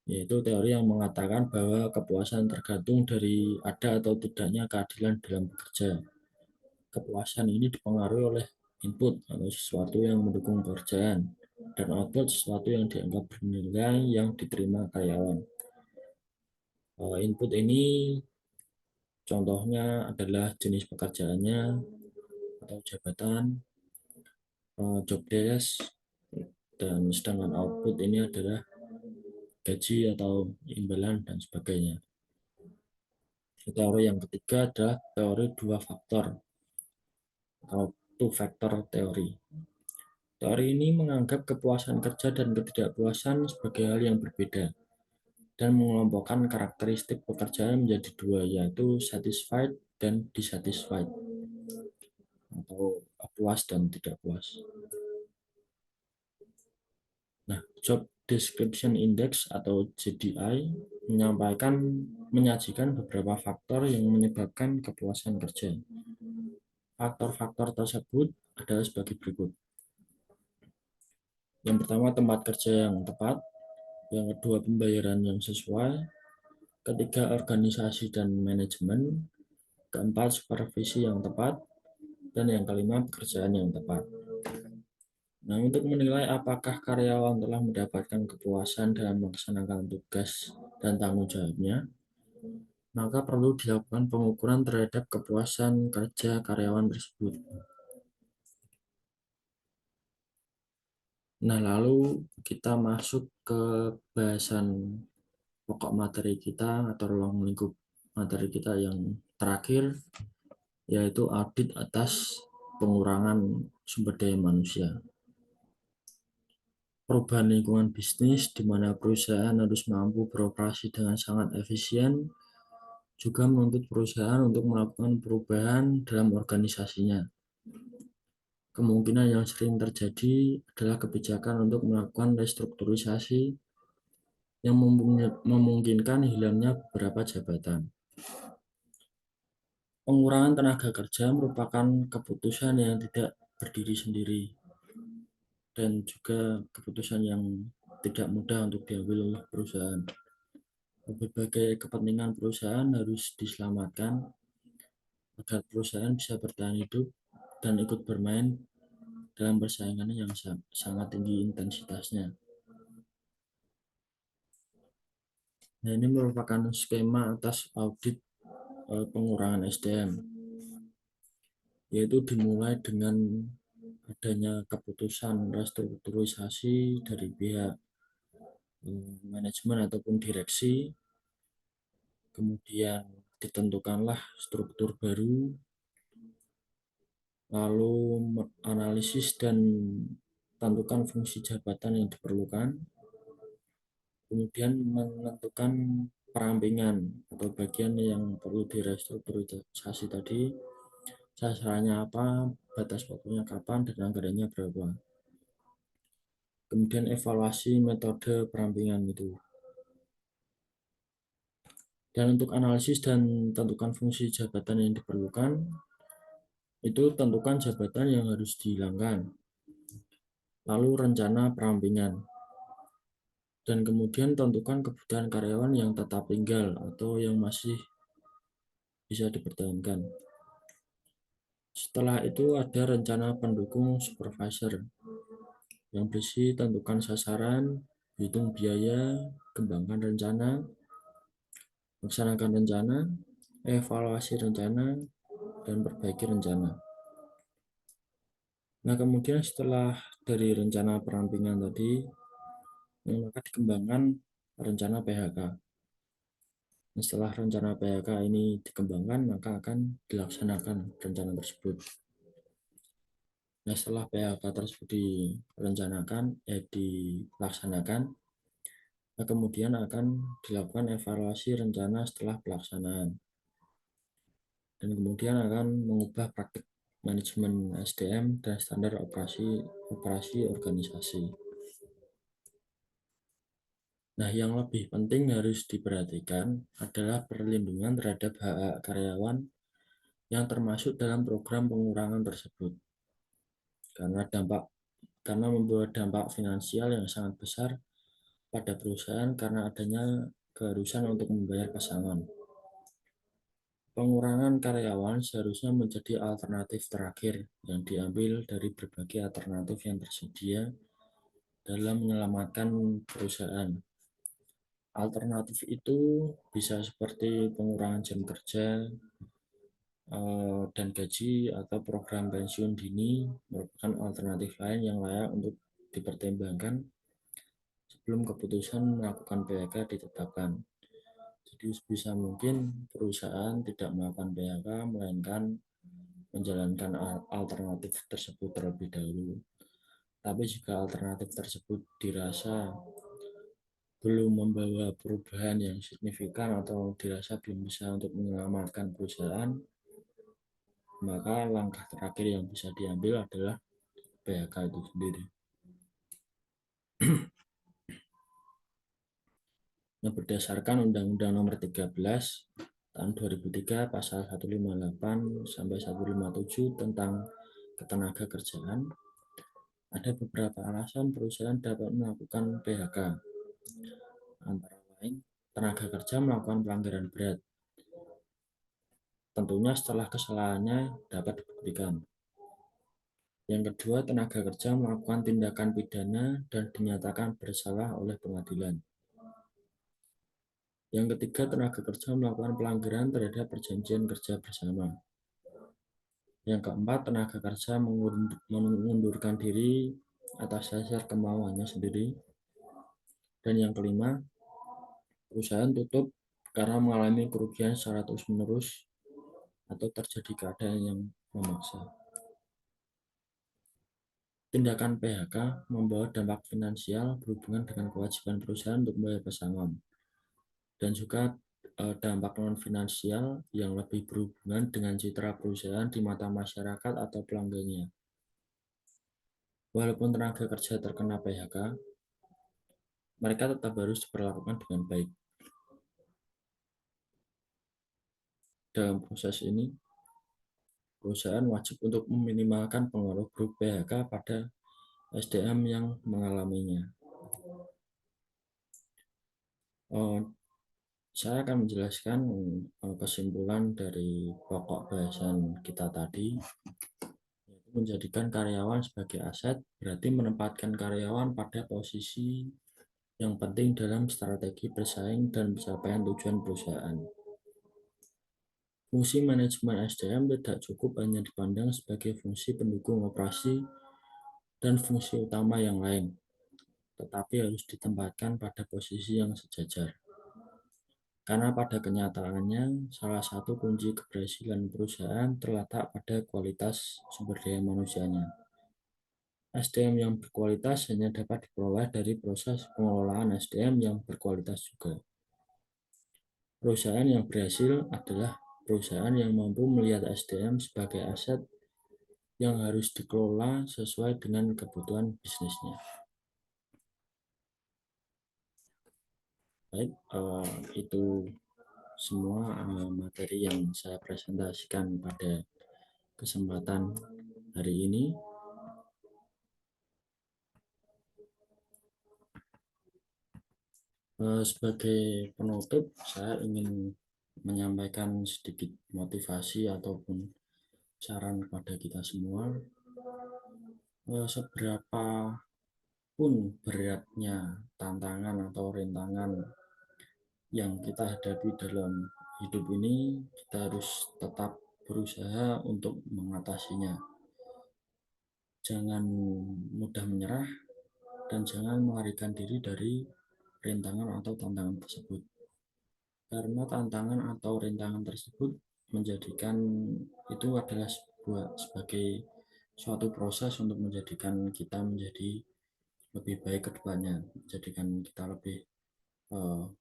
yaitu teori yang mengatakan bahwa kepuasan tergantung dari ada atau tidaknya keadilan dalam bekerja. Kepuasan ini dipengaruhi oleh input atau sesuatu yang mendukung pekerjaan dan output sesuatu yang dianggap bernilai yang diterima karyawan. Input ini contohnya adalah jenis pekerjaannya atau jabatan, job desk, dan sedangkan output ini adalah gaji atau imbalan dan sebagainya. Teori yang ketiga adalah teori dua faktor atau two factor teori. Teori ini menganggap kepuasan kerja dan ketidakpuasan sebagai hal yang berbeda dan mengelompokkan karakteristik pekerjaan menjadi dua, yaitu satisfied dan dissatisfied atau puas dan tidak puas. Nah, Job Description Index atau JDI menyajikan beberapa faktor yang menyebabkan kepuasan kerja. Faktor-faktor tersebut adalah sebagai berikut. Yang pertama, tempat kerja yang tepat. Yang kedua, pembayaran yang sesuai. Ketiga, organisasi dan manajemen. Keempat, supervisi yang tepat. Dan yang kelima, pekerjaan yang tepat. Nah, untuk menilai apakah karyawan telah mendapatkan kepuasan dalam melaksanakan tugas dan tanggung jawabnya, maka perlu dilakukan pengukuran terhadap kepuasan kerja karyawan tersebut. Nah, lalu kita masuk ke bahasan pokok materi kita atau ruang lingkup materi kita yang terakhir, yaitu audit atas pengurangan sumber daya manusia. Perubahan lingkungan bisnis di mana perusahaan harus mampu beroperasi dengan sangat efisien juga menuntut perusahaan untuk melakukan perubahan dalam organisasinya. Kemungkinan yang sering terjadi adalah kebijakan untuk melakukan restrukturisasi yang memungkinkan hilangnya beberapa jabatan. Pengurangan tenaga kerja merupakan keputusan yang tidak berdiri sendiri dan juga keputusan yang tidak mudah untuk diambil oleh perusahaan. Berbagai kepentingan perusahaan harus diselamatkan agar perusahaan bisa bertahan hidup dan ikut bermain dalam persaingan yang sangat tinggi intensitasnya. Nah, ini merupakan skema atas audit pengurangan SDM, yaitu dimulai dengan adanya keputusan restrukturisasi dari pihak manajemen ataupun direksi, kemudian ditentukanlah struktur baru, lalu analisis dan tentukan fungsi jabatan yang diperlukan, kemudian menentukan perampingan atau bagian yang perlu direstrukturisasi tadi, sasarannya apa, batas waktunya kapan, dan anggarannya berapa. Kemudian evaluasi metode perampingan itu. Dan untuk analisis dan tentukan fungsi jabatan yang diperlukan, itu tentukan jabatan yang harus dihilangkan. Lalu rencana perampingan. Dan kemudian tentukan kebutuhan karyawan yang tetap tinggal atau yang masih bisa dipertahankan. Setelah itu ada rencana pendukung supervisor yang berisi tentukan sasaran, hitung biaya, kembangkan rencana, laksanakan rencana, evaluasi rencana, dan perbaiki rencana. Nah, kemudian setelah dari rencana perampingan tadi, maka dikembangkan rencana PHK. Setelah rencana PHK ini dikembangkan, maka akan dilaksanakan rencana tersebut. Nah, setelah PHK tersebut dilaksanakan, nah, kemudian akan dilakukan evaluasi rencana setelah pelaksanaan. Dan kemudian akan mengubah praktik manajemen SDM dan standar operasi organisasi. Nah, yang lebih penting harus diperhatikan adalah perlindungan terhadap hak karyawan yang termasuk dalam program pengurangan tersebut. Karena membawa dampak finansial yang sangat besar pada perusahaan karena adanya keharusan untuk membayar pesangon. Pengurangan karyawan seharusnya menjadi alternatif terakhir yang diambil dari berbagai alternatif yang tersedia dalam menyelamatkan perusahaan. Alternatif itu bisa seperti pengurangan jam kerja dan gaji atau program pensiun dini merupakan alternatif lain yang layak untuk dipertimbangkan sebelum keputusan melakukan PHK ditetapkan. Jadi bisa mungkin perusahaan tidak melakukan PHK melainkan menjalankan alternatif tersebut terlebih dahulu. Tapi jika alternatif tersebut dirasa belum membawa perubahan yang signifikan atau dirasa belum bisa untuk menyelamatkan perusahaan, maka langkah terakhir yang bisa diambil adalah PHK itu sendiri. Nah, berdasarkan Undang-Undang Nomor 13 tahun 2003 pasal 158 sampai 157 tentang ketenaga kerjaan, ada beberapa alasan perusahaan dapat melakukan PHK. Antara lain, tenaga kerja melakukan pelanggaran berat. Tentunya setelah kesalahannya dapat dibuktikan. Yang kedua, tenaga kerja melakukan tindakan pidana dan dinyatakan bersalah oleh pengadilan. Yang ketiga, tenaga kerja melakukan pelanggaran terhadap perjanjian kerja bersama. Yang keempat, tenaga kerja mengundurkan diri atas dasar kemauannya sendiri. Dan yang kelima, perusahaan tutup karena mengalami kerugian secara terus-menerus atau terjadi keadaan yang memaksa. Tindakan PHK membawa dampak finansial berhubungan dengan kewajiban perusahaan untuk membayar pesangon dan juga dampak non-finansial yang lebih berhubungan dengan citra perusahaan di mata masyarakat atau pelanggannya. Walaupun tenaga kerja terkena PHK, mereka tetap harus diperlakukan dengan baik. Dalam proses ini, perusahaan wajib untuk meminimalkan pengaruh grup PHK pada SDM yang mengalaminya. Saya akan menjelaskan kesimpulan dari pokok bahasan kita tadi, yaitu menjadikan karyawan sebagai aset berarti menempatkan karyawan pada posisi yang penting dalam strategi bersaing dan pencapaian tujuan perusahaan. Fungsi manajemen SDM tidak cukup hanya dipandang sebagai fungsi pendukung operasi dan fungsi utama yang lain, tetapi harus ditempatkan pada posisi yang sejajar. Karena pada kenyataannya, salah satu kunci keberhasilan perusahaan terletak pada kualitas sumber daya manusianya. SDM yang berkualitas hanya dapat diperoleh dari proses pengelolaan SDM yang berkualitas juga. Perusahaan yang berhasil adalah perusahaan yang mampu melihat SDM sebagai aset yang harus dikelola sesuai dengan kebutuhan bisnisnya. Baik, itu semua materi yang saya presentasikan pada kesempatan hari ini. Sebagai penutup, saya ingin menyampaikan sedikit motivasi ataupun saran kepada kita semua. Seberapa pun beratnya tantangan atau rintangan yang kita hadapi dalam hidup ini, kita harus tetap berusaha untuk mengatasinya. Jangan mudah menyerah dan jangan melarikan diri dari rintangan atau tantangan tersebut. Karena tantangan atau rintangan tersebut menjadikan itu adalah sebagai suatu proses untuk menjadikan kita menjadi lebih baik ke depannya, menjadikan kita lebih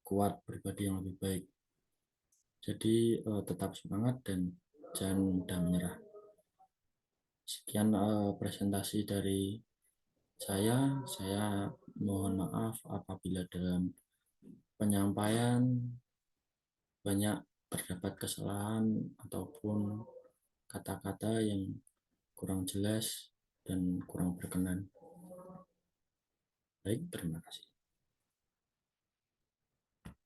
kuat, pribadi yang lebih baik. Jadi tetap semangat dan jangan mudah menyerah. Sekian presentasi dari saya. Saya mohon maaf apabila dalam penyampaian banyak terdapat kesalahan ataupun kata-kata yang kurang jelas dan kurang berkenan. Baik, terima kasih.